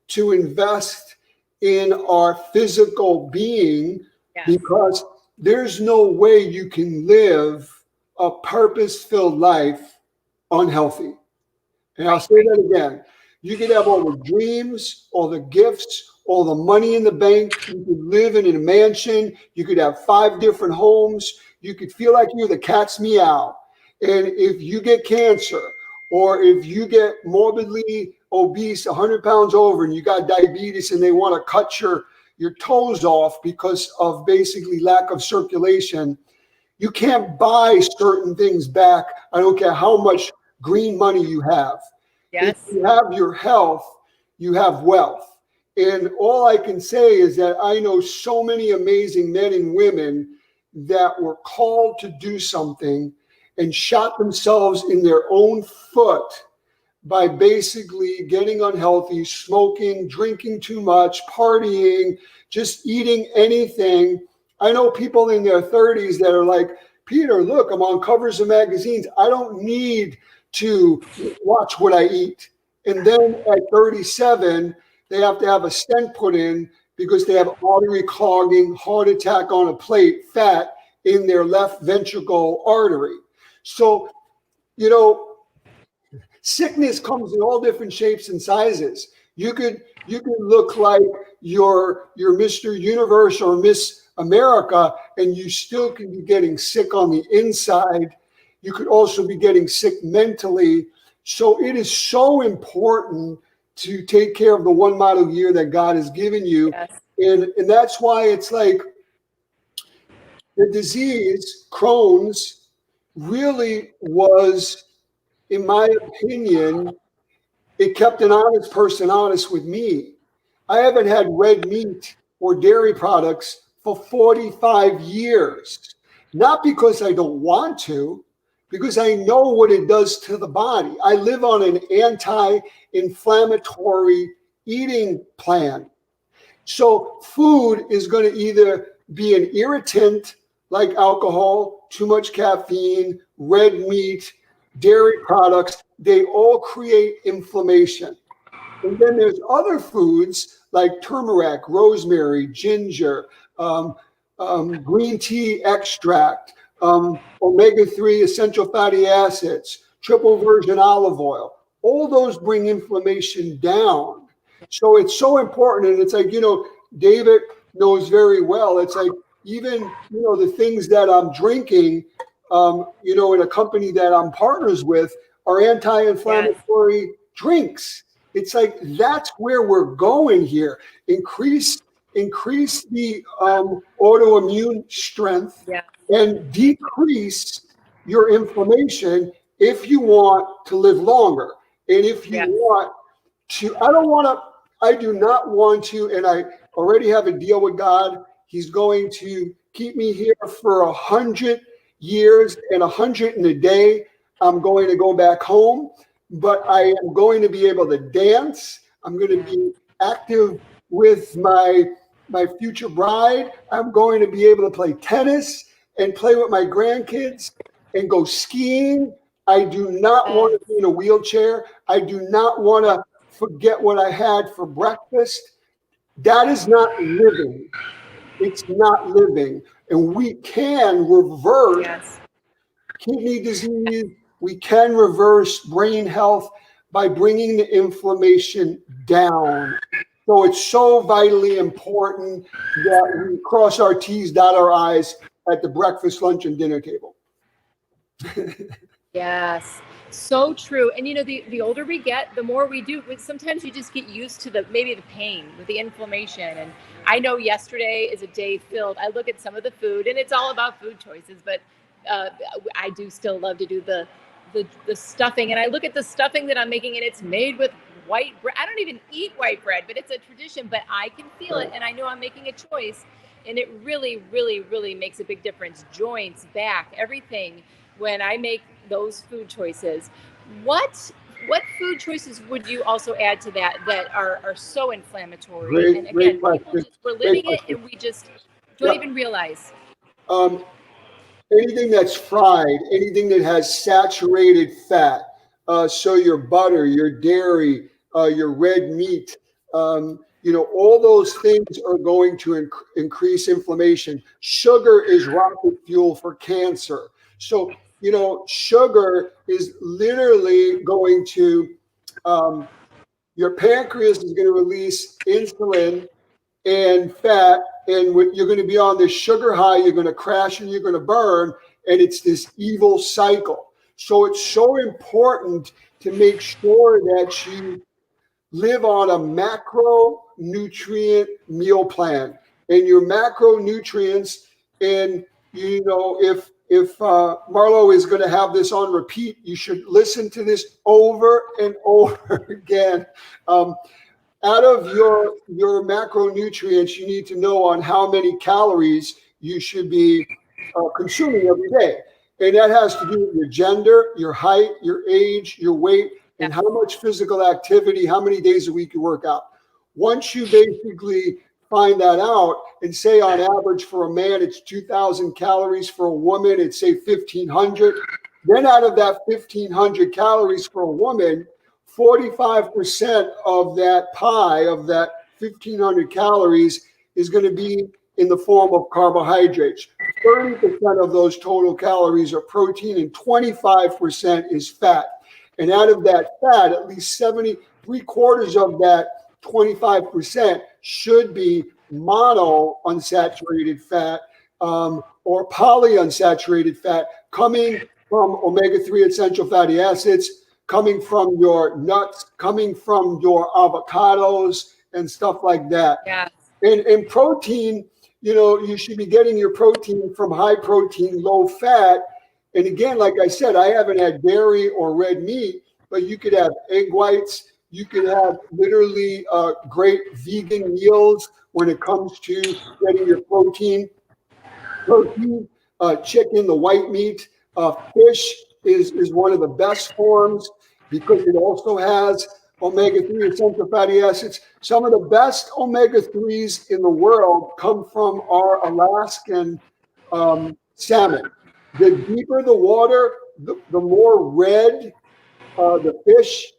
to invest in our physical being, because there's no way you can live a purpose-filled life unhealthy. And I'll say that again. You could have all the dreams, all the gifts, all the money in the bank. You could live in a mansion. You could have 5 different homes. You could feel like you're the cat's meow. And if you get cancer, or if you get morbidly obese, 100 pounds over, and you got diabetes and they want to cut your toes off because of basically lack of circulation, you can't buy certain things back. I don't care how much green money you have. Yes. If you have your health, you have wealth. And all I can say is that I know so many amazing men and women that were called to do something and shot themselves in their own foot by basically getting unhealthy, smoking, drinking too much, partying, just eating anything. I know people in their 30s that are like, Peter, look, I'm on covers of magazines. I don't need to watch what I eat. And then at 37, they have to have a stent put in because they have artery clogging, heart attack on a plate, fat in their left ventricle artery. So, you know, sickness comes in all different shapes and sizes. You could look like you're Mr. Universe or Miss America, and you still can be getting sick on the inside. You could also be getting sick mentally. So it is so important to take care of the one model year that God has given you. Yes. And that's why it's like the disease, Crohn's, really was, in my opinion, it kept an honest person honest with me. I haven't had red meat or dairy products for 45 years. Not because I don't want to, because I know what it does to the body. I live on an anti-inflammatory eating plan. So food is going to either be an irritant like alcohol, too much caffeine, red meat, dairy products. They all create inflammation. And then there's other foods like turmeric, rosemary, ginger, green tea extract, omega-3 essential fatty acids, triple virgin olive oil. All those bring inflammation down. So it's so important. And it's like, you know, David knows very well. It's like, even, you know, the things that I'm drinking, you know, in a company that I'm partners with are anti-inflammatory drinks. It's like, that's where we're going here. Increase the autoimmune strength and decrease your inflammation if you want to live longer. And if you want to, I do not want to, and I already have a deal with God. He's going to keep me here for 100 years and 100 in a day. I'm going to go back home, but I am going to be able to dance. I'm going to be active with my future bride. I'm going to be able to play tennis and play with my grandkids and go skiing. I do not want to be in a wheelchair. I do not want to forget what I had for breakfast. That is not living. It's not living. And we can reverse kidney disease. We can reverse brain health by bringing the inflammation down. So it's so vitally important that we cross our T's, dot our I's at the breakfast, lunch, and dinner table. Yes, so true. And you know, the older we get, the more we do. Sometimes you just get used to maybe the pain with the inflammation. And I know yesterday is a day filled. I look at some of the food, and it's all about food choices, but I do still love to do the stuffing. And I look at the stuffing that I'm making, and it's made with white bread. I don't even eat white bread, but it's a tradition. But I can feel it, and I know I'm making a choice, and it really, really, really makes a big difference. Joints, back, everything. When I make those food choices, what food choices would you also add to that are so inflammatory? And again, we're living it, and we just don't even realize. Anything that's fried, anything that has saturated fat, so your butter, your dairy, your red meat, you know, all those things are going to increase inflammation. Sugar is rocket fuel for cancer. So, you know, sugar is literally going to, your pancreas is going to release insulin and fat, and you're going to be on this sugar high, you're going to crash and you're going to burn, and it's this evil cycle. So it's so important to make sure that you live on a macronutrient meal plan, and your macronutrients, and you know, if Marlo is going to have this on repeat, you should listen to this over and over again. out of your macronutrients, you need to know on how many calories you should be consuming every day. And that has to do with your gender, your height, your age, your weight, and how much physical activity, how many days a week you work out. Once you basically find that out and say on average for a man, it's 2,000 calories. For a woman, it's say 1,500. Then out of that 1,500 calories for a woman, 45% of that pie, of that 1,500 calories, is going to be in the form of carbohydrates. 30% of those total calories are protein and 25% is fat. And out of that fat, at least 3/4 of that 25% should be mono unsaturated fat or polyunsaturated fat coming from omega-3 essential fatty acids, coming from your nuts, coming from your avocados and stuff like that. Yeah. And protein, you should be getting your protein from high protein, low fat. And again, like I said, I haven't had dairy or red meat, but you could have egg whites. You could have literally great vegan meals when it comes to getting your protein. Chicken, the white meat, fish is one of the best forms because it also has omega-3 essential fatty acids. Some of the best omega-3s in the world come from our Alaskan salmon. The deeper the water, the more red the fish,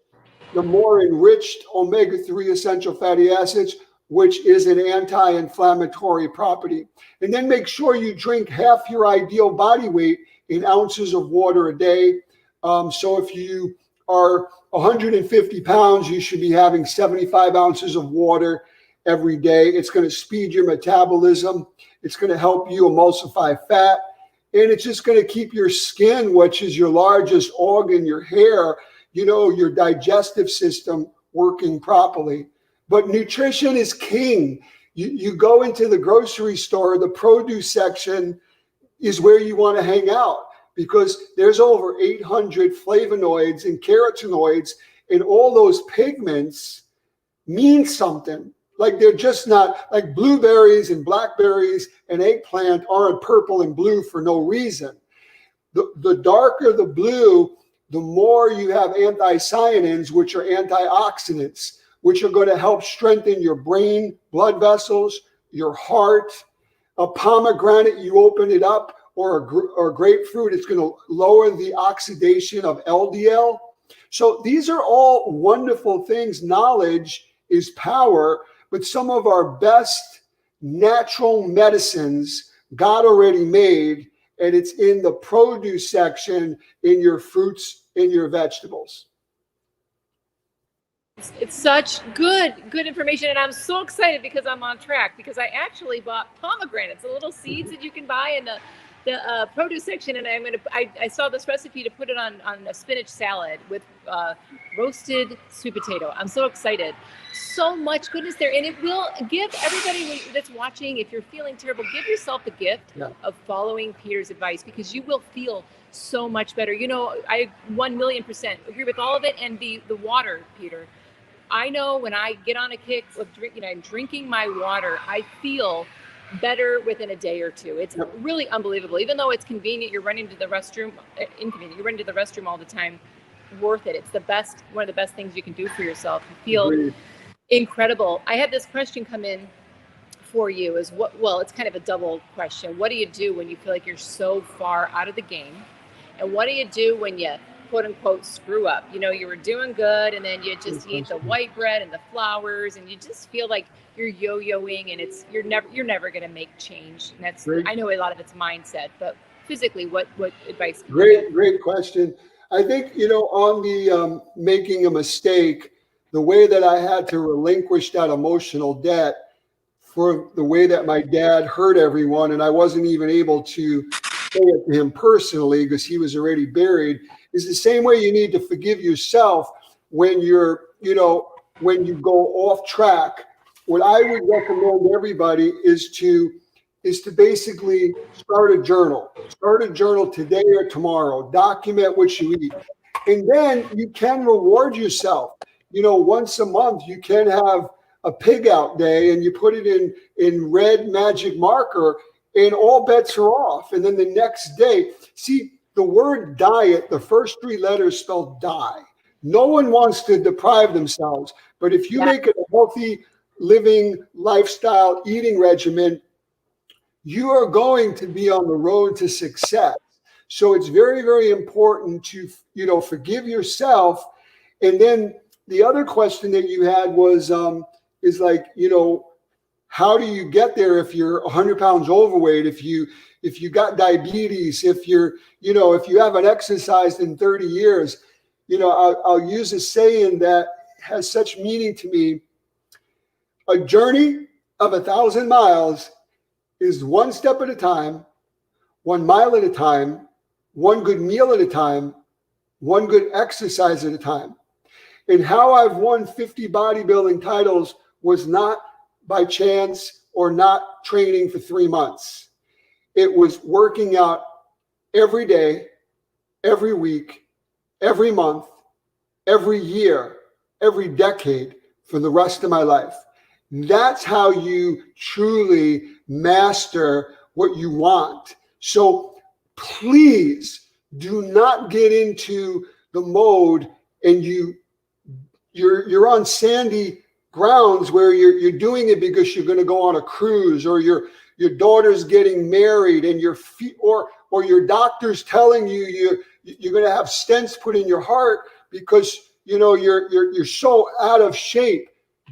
the more enriched omega-3 essential fatty acids, which is an anti-inflammatory property. And then make sure you drink half your ideal body weight in ounces of water a day. So if you are 150 pounds, you should be having 75 ounces of water every day. It's going to speed your metabolism. It's going to help you emulsify fat. And it's just going to keep your skin, which is your largest organ, your hair, your digestive system working properly. But nutrition is king. You go into the grocery store, the produce section is where you want to hang out because there's over 800 flavonoids and carotenoids, and all those pigments mean something. Like they're just not like blueberries and blackberries and eggplant aren't purple and blue for no reason. The darker the blue, the more you have anthocyanins, which are antioxidants, which are going to help strengthen your brain, blood vessels, your heart. A pomegranate, you open it up, or grapefruit, it's going to lower the oxidation of LDL. So these are all wonderful things. Knowledge is power, but some of our best natural medicines God already made, and it's in the produce section, in your fruits, in your vegetables. It's such good information, and I'm so excited because I'm on track because I actually bought pomegranates, the little seeds that you can buy in the produce section, and I saw this recipe to put it on a spinach salad with roasted sweet potato. I'm so excited. So much goodness there, and it will give everybody that's watching, if you're feeling terrible, give yourself the gift of following Peter's advice because you will feel so much better. I 1,000,000% agree with all of it, and the water, Peter. I know when I get on a kick of drinking my water, I feel better within a day or two. It's really unbelievable. Even though it's convenient, you're running to the restroom, inconvenient, you're running to the restroom all the time, worth it. It's one of the best things you can do for yourself. You feel incredible. I had this question come in for you it's kind of a double question. What do you do when you feel like you're so far out of the game? And what do you do when you quote unquote screw up? You were doing good and then you just eat the white bread and the flours and you just feel like you're yo-yoing and you're never going to make change. And that's I know a lot of it's mindset, but physically, what advice? Great question. I think, on the making a mistake, the way that I had to relinquish that emotional debt for the way that my dad hurt everyone, and I wasn't even able to say it to him personally because he was already buried, is the same way you need to forgive yourself when when you go off track. What I would recommend everybody is to basically start a journal. Start a journal today or tomorrow. Document what you eat. And then you can reward yourself. once a month you can have a pig out day, and you put it in red magic marker, and all bets are off. And then the next day, see, the word diet, the first 3 letters spell die. No one wants to deprive themselves. But if you make it a healthy living lifestyle eating regimen, you are going to be on the road to success. So it's very, very important to, forgive yourself. And then the other question that you had was, is like, how do you get there if you're 100 pounds overweight, if you got diabetes, if you haven't exercised in 30 years? I'll use a saying that has such meaning to me. A journey of 1,000 miles is one step at a time, 1 mile at a time, one good meal at a time, one good exercise at a time. And how I've won 50 bodybuilding titles was not by chance or not training for 3 months. It was working out every day, every week, every month, every year, every decade for the rest of my life. That's how you truly master what you want. So please do not get into the mode and you're on sandy grounds where you're doing it because you're going to go on a cruise, or your daughter's getting married, and or your doctor's telling you're going to have stents put in your heart because you're so out of shape.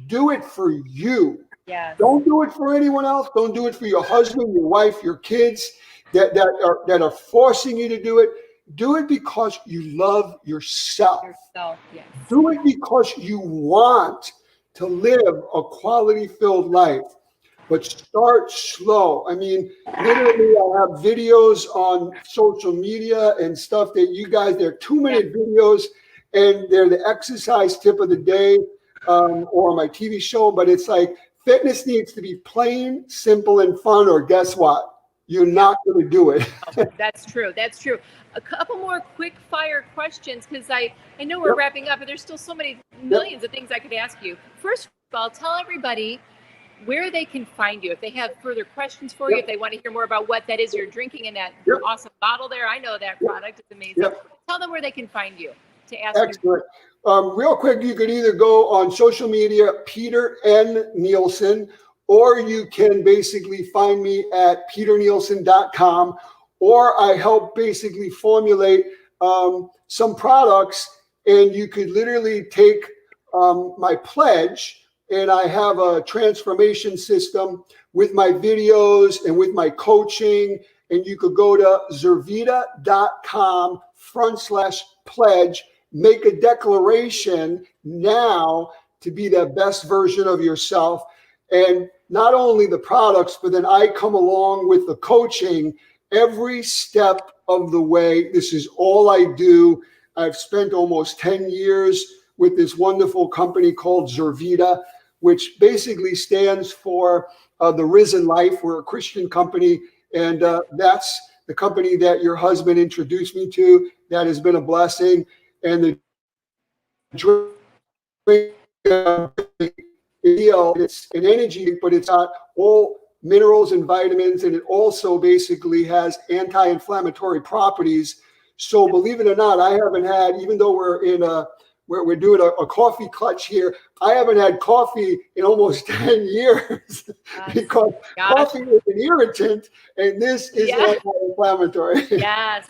Do it for you. Yes. Don't do it for anyone else. Don't do it for your husband, your wife, your kids that are forcing you to do it. Do it because you love yourself. Yes. Do it because you want to live a quality-filled life. But start slow. I mean, literally, I have videos on social media and stuff that you guys, they're 2-minute videos, and they're the exercise tip of the day, or my TV show. But it's like, fitness needs to be plain, simple, and fun, or guess what? You're not going to do it. That's true. That's true. A couple more quick fire questions, because I know we're wrapping up, but there's still so many millions of things I could ask you. First of all, tell everybody where they can find you if they have further questions for you, if they want to hear more about what that is you're drinking in that awesome bottle there. I know that product is amazing. Tell them where they can find you to ask Excellent. Real quick, you could either go on social media, Peter N. Neilsen, or you can basically find me at peterneilsen.com, or I help basically formulate some products, and you could literally take my pledge, and I have a transformation system with my videos and with my coaching, and you could go to zurvita.com/pledge, make a declaration now to be the best version of yourself. And not only the products, but then I come along with the coaching every step of the way. This is all I do. I've spent almost 10 years with this wonderful company called Zurvita, which basically stands for the Risen Life. We're a Christian company, and that's the company that your husband introduced me to. That has been a blessing. And the drink, it's an energy, but it's got all minerals and vitamins, and it also basically has anti-inflammatory properties. So believe it or not, I haven't had, even though we're doing a coffee clutch here, I haven't had coffee in almost 10 years because coffee is an irritant, and this is anti-inflammatory. Yes.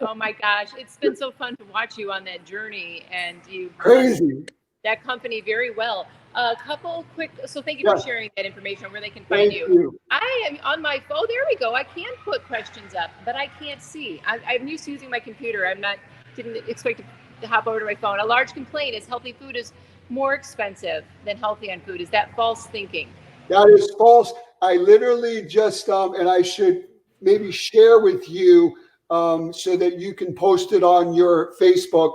Oh my gosh. It's been so fun to watch you on that journey, and you crazy that company very well. A couple quick, so thank you for sharing that information on where they can find you. I am on my phone. There we go. I can put questions up, but I can't see. I'm used to using my computer. Didn't expect to hop over to my phone. A large complaint is healthy food is more expensive than healthy on food. Is that false thinking? That is false. I literally just, and I should maybe share with you so that you can post it on your Facebook.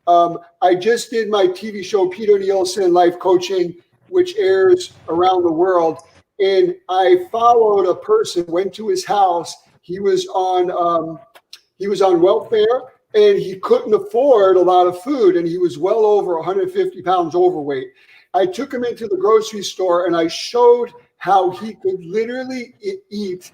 I just did my TV show, Peter Neilsen Life Coaching, which airs around the world. And I followed a person, went to his house. He was on welfare, and he couldn't afford a lot of food, and he was well over 150 pounds overweight. I took him into the grocery store and I showed how he could literally eat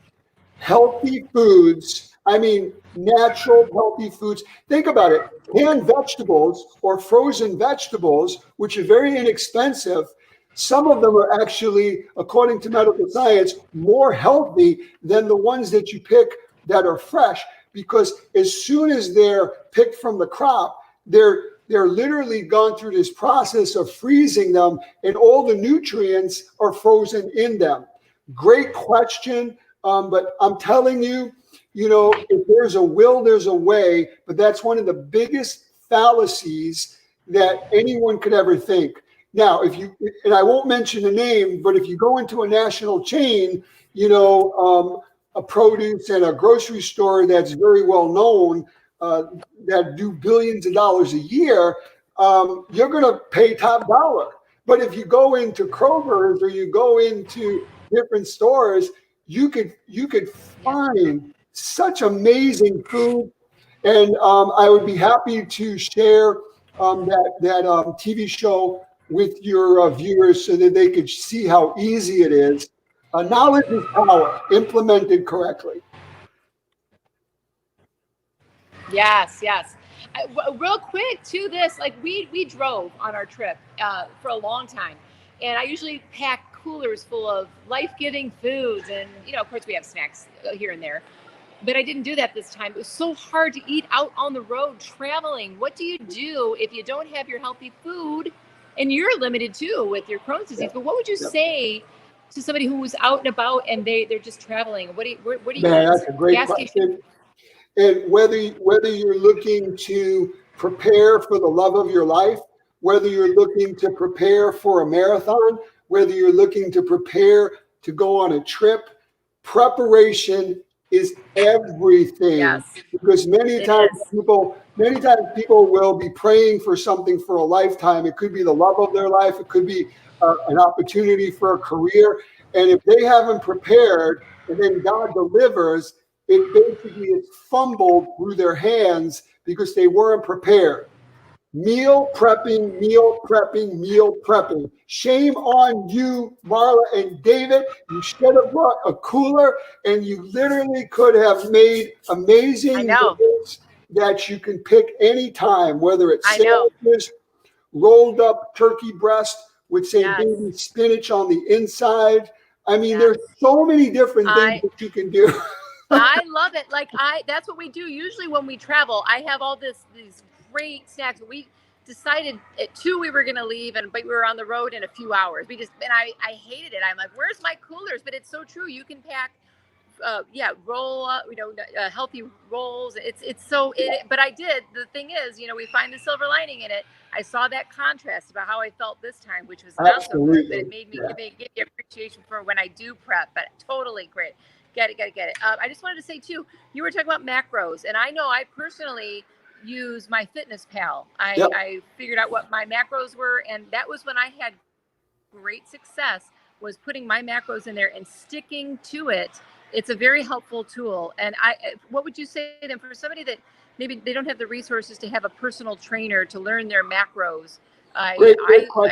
healthy foods. I mean, natural, healthy foods. Think about it. Canned vegetables or frozen vegetables, which are very inexpensive, some of them are actually, according to medical science, more healthy than the ones that you pick that are fresh, because as soon as they're picked from the crop, they're literally gone through this process of freezing them, and all the nutrients are frozen in them. Great question. But I'm telling you, if there's a will, there's a way. But that's one of the biggest fallacies that anyone could ever think. Now, and I won't mention the name, but if you go into a national chain, a produce and a grocery store that's very well known, that do billions of dollars a year, you're going to pay top dollar. But if you go into Kroger's or you go into different stores, you could find such amazing food. And I would be happy to share that TV show with your viewers so that they could see how easy it is. Knowledge is power, implemented correctly. Yes. Real quick to this, like we drove on our trip for a long time, and I usually pack coolers full of life-giving foods, and of course we have snacks here and there, but I didn't do that this time. It was so hard to eat out on the road traveling. What do you do if you don't have your healthy food? And you're limited too with your Crohn's disease, but what would you say to somebody who was out and about and they're just traveling? What do you Man, that's a great question. And whether you're looking to prepare for the love of your life, whether you're looking to prepare for a marathon, whether you're looking to prepare to go on a trip, preparation is everything. Yes. Because many times people will be praying for something for a lifetime. It could be the love of their life. It could be an opportunity for a career. And if they haven't prepared and then God delivers, it basically is fumbled through their hands because they weren't prepared. Meal prepping. Shame on you, Marla and David. You should have brought a cooler, and you literally could have made amazing meals that you can pick anytime, whether it's sandwiches, rolled up turkey breast with, say, baby spinach on the inside. I mean, there's so many different things that you can do. I love it. That's what we do. Usually when we travel, I have all these great snacks. We decided at 2 we were going to leave, but we were on the road in a few hours. I hated it. I'm like, where's my coolers? But it's so true. You can pack, roll up, healthy rolls. But I did. The thing is, we find the silver lining in it. I saw that contrast about how I felt this time, which was not so good, but it made me give you appreciation for when I do prep, but totally great. Get it. I just wanted to say too, you were talking about macros, and I know I personally use my Fitness Pal. I figured out what my macros were, and that was when I had great success, was putting my macros in there and sticking to it. It's a very helpful tool. And what would you say then for somebody that maybe they don't have the resources to have a personal trainer to learn their macros? I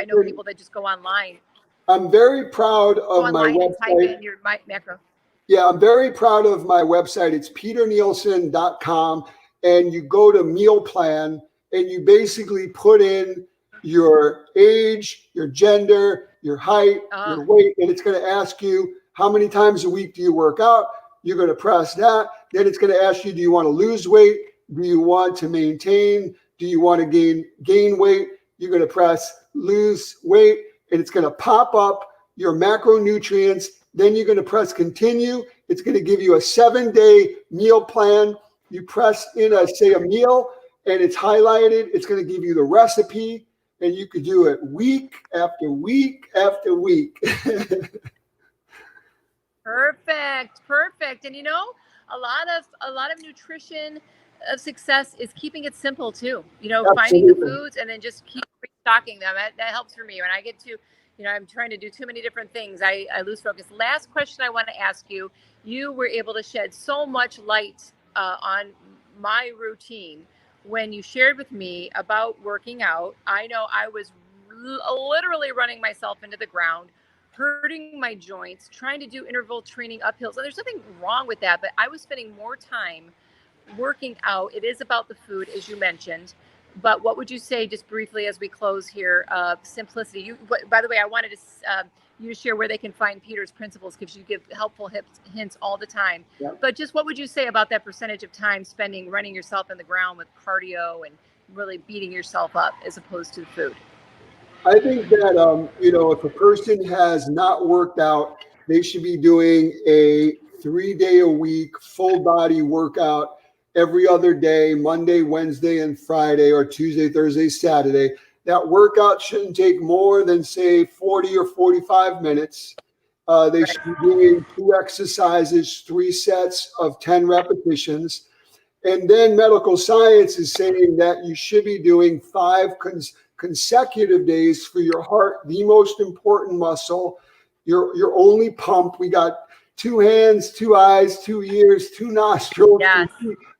know people that just go online. I'm very proud of my website. And type in your macro. Yeah, I'm very proud of my website. It's peterneilsen.com, and you go to meal plan and you basically put in your age, your gender, your height, your weight, and it's going to ask you how many times a week do you work out. You're going to press that. Then it's going to ask you, do you want to lose weight? Do you want to maintain? Do you want to gain weight? You're going to press lose weight, and it's going to pop up your macronutrients. Then you're going to press continue. It's going to give you a 7-day meal plan. You press in a meal and it's highlighted. It's going to give you the recipe, and you could do it week after week after week. Perfect. And a lot of nutrition of success is keeping it simple too. Finding the foods and then just keep restocking them. That helps for me when I get to, I'm trying to do too many different things. I lose focus. Last question I want to ask you. You were able to shed so much light on my routine when you shared with me about working out. I know I was literally running myself into the ground, hurting my joints, trying to do interval training uphill. So there's nothing wrong with that, but I was spending more time working out. It is about the food, as you mentioned. But what would you say, just briefly as we close here, simplicity? By the way, I wanted to you to share where they can find Peter's principles, because you give helpful hints all the time. Yeah. But just what would you say about that percentage of time spending running yourself in the ground with cardio and really beating yourself up as opposed to the food? I think that, if a person has not worked out, they should be doing a 3-day-a-week full body workout every other day, Monday, Wednesday, and Friday, or Tuesday, Thursday, Saturday. That workout shouldn't take more than, say, 40 or 45 minutes. They should be doing 2 exercises, 3 sets of 10 repetitions. And then medical science is saying that you should be doing 5 consecutive days for your heart, the most important muscle, your only pump. We got 2 hands, 2 eyes, 2 ears, 2 nostrils. Yes.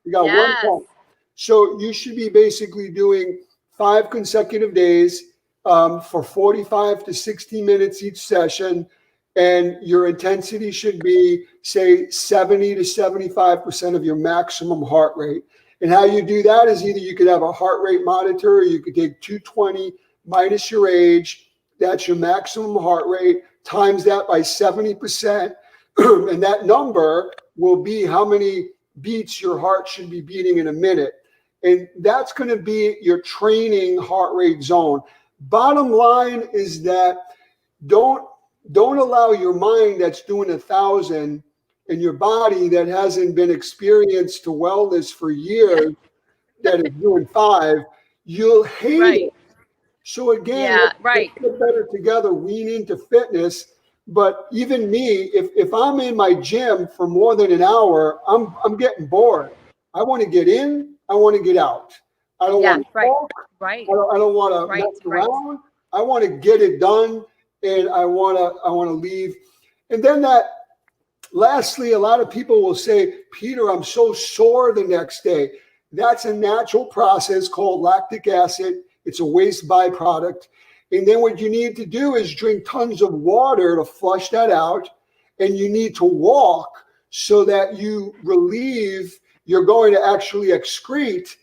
We got 1 pump. So you should be basically doing 5 consecutive days for 45 to 60 minutes each session. And your intensity should be, say, 70 to 75% of your maximum heart rate. And how you do that is either you could have a heart rate monitor, or you could take 220 minus your age. That's your maximum heart rate, times that by 70%. And that number will be how many beats your heart should be beating in a minute. And that's going to be your training heart rate zone. Bottom line is that don't allow your mind that's doing 1,000 and your body that hasn't been experienced to wellness for years that is doing 5, you'll hate it. So again, let's get better together, wean into fitness. But even me, if I'm in my gym for more than an hour, I'm getting bored. I want to get in, I want to get out. I don't want to talk. I don't want to mess around. I want to get it done, and I want to leave. And then lastly, a lot of people will say, Peter, I'm so sore the next day. That's a natural process called lactic acid. It's a waste byproduct. And then what you need to do is drink tons of water to flush that out. And you need to walk so that you relieve, you're going to actually excrete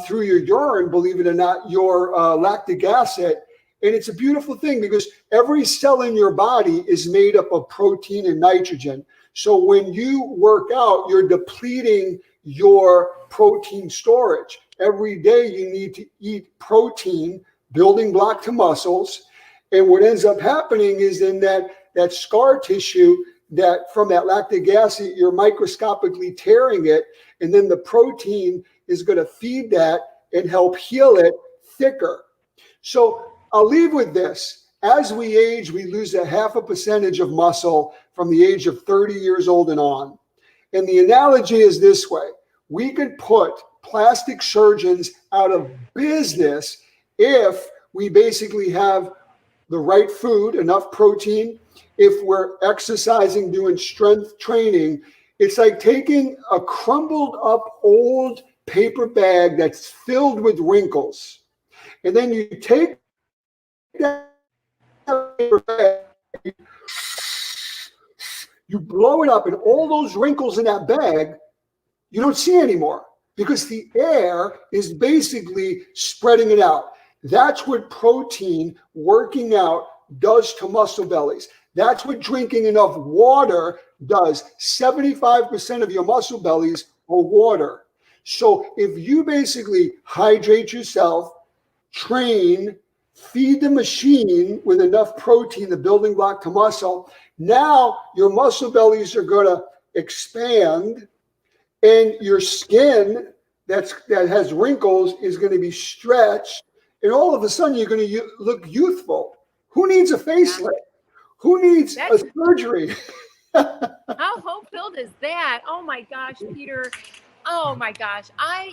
through your urine, believe it or not, your lactic acid. And it's a beautiful thing because every cell in your body is made up of protein and nitrogen. So when you work out, you're depleting your protein storage. Every day you need to eat protein, building block to muscles. And what ends up happening is in that scar tissue, that from that lactic acid, you're microscopically tearing it. And then the protein is going to feed that and help heal it thicker. So I'll leave with this. As we age, we lose 0.5% of muscle from the age of 30 years old and on. And the analogy is this way. We could put plastic surgeons out of business if we basically have the right food, enough protein, if we're exercising, doing strength training. It's like taking a crumbled up old paper bag that's filled with wrinkles. And then you take that paper bag, you blow it up, and all those wrinkles in that bag, you don't see anymore because the air is basically spreading it out. That's what protein working out does to muscle bellies. That's what drinking enough water does. 75% of your muscle bellies are water. So if you basically hydrate yourself, train, feed the machine with enough protein, the building block to muscle, now your muscle bellies are going to expand, and your skin that has wrinkles is going to be stretched, and all of a sudden you're going to look youthful. Who needs a facelift? Who needs a surgery? How hope-filled is that? Oh my gosh, Peter. Oh my gosh.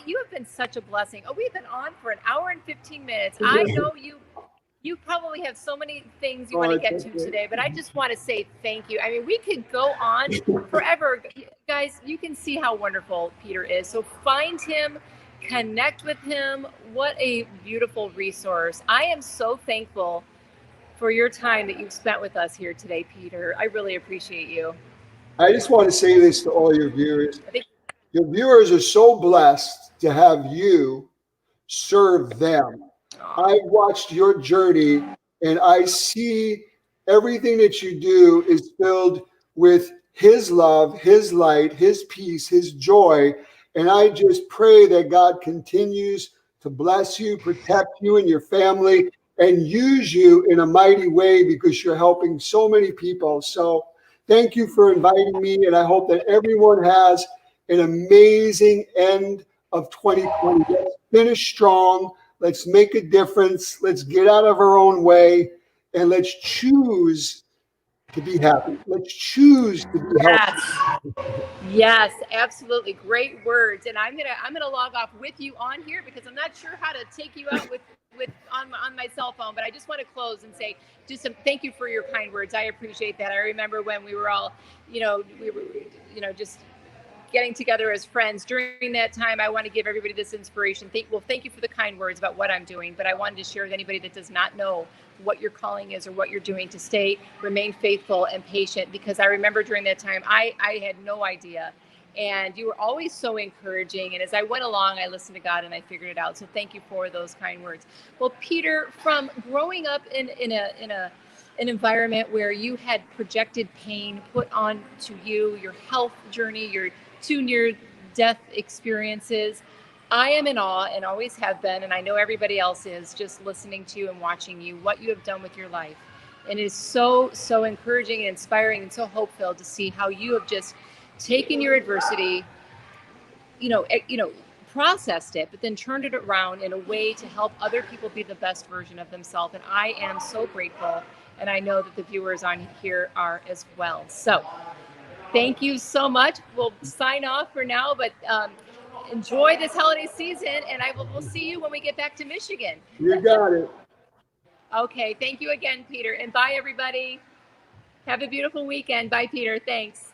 You have been such a blessing. Oh, we've been on for an hour and 15 minutes. I know you probably have so many things you want to get to today, but I just want to say thank you. I mean, we could go on forever. Guys, you can see how wonderful Peter is. So find him connect with him. What a beautiful resource. I am so thankful for your time that you've spent with us here today, Peter. I really appreciate you. I just want to say this to all your viewers. Your viewers are so blessed to have you serve them. I've watched your journey, and I see everything that you do is filled with his love, his light, his peace, his joy. And I just pray that God continues to bless you, protect you and your family, and use you in a mighty way, because you're helping so many people. So thank you for inviting me, and I hope that everyone has an amazing end of 2020. Let's finish strong. Let's make a difference. Let's get out of our own way, and let's choose to be happy. Let's choose to be healthy. Yes, absolutely. Great words. And I'm gonna log off with you on here, because I'm not sure how to take you out with on my cell phone, but I just want to close and say just thank you for your kind words. I appreciate that. I remember when we were all, we were, just getting together as friends during that time. I want to give everybody this inspiration. Thank you for the kind words about what I'm doing, but I wanted to share with anybody that does not know what your calling is or what you're doing to remain faithful and patient, because I remember during that time, I had no idea. And you were always so encouraging. And as I went along, I listened to God and I figured it out. So thank you for those kind words. Well, Peter, from growing up in an environment where you had projected pain put on to you, your health journey, your 2 near-death experiences, I am in awe and always have been, and I know everybody else is, just listening to you and watching you, what you have done with your life. And it is so, so encouraging and inspiring and so hope-filled to see how you have just taken your adversity, processed it, but then turned it around in a way to help other people be the best version of themselves. And I am so grateful, and I know that the viewers on here are as well. So thank you so much. We'll sign off for now, but enjoy this holiday season, and we'll see you when we get back to Michigan. You got it. Okay, thank you again, Peter, and bye, everybody. Have a beautiful weekend. Bye, Peter. Thanks.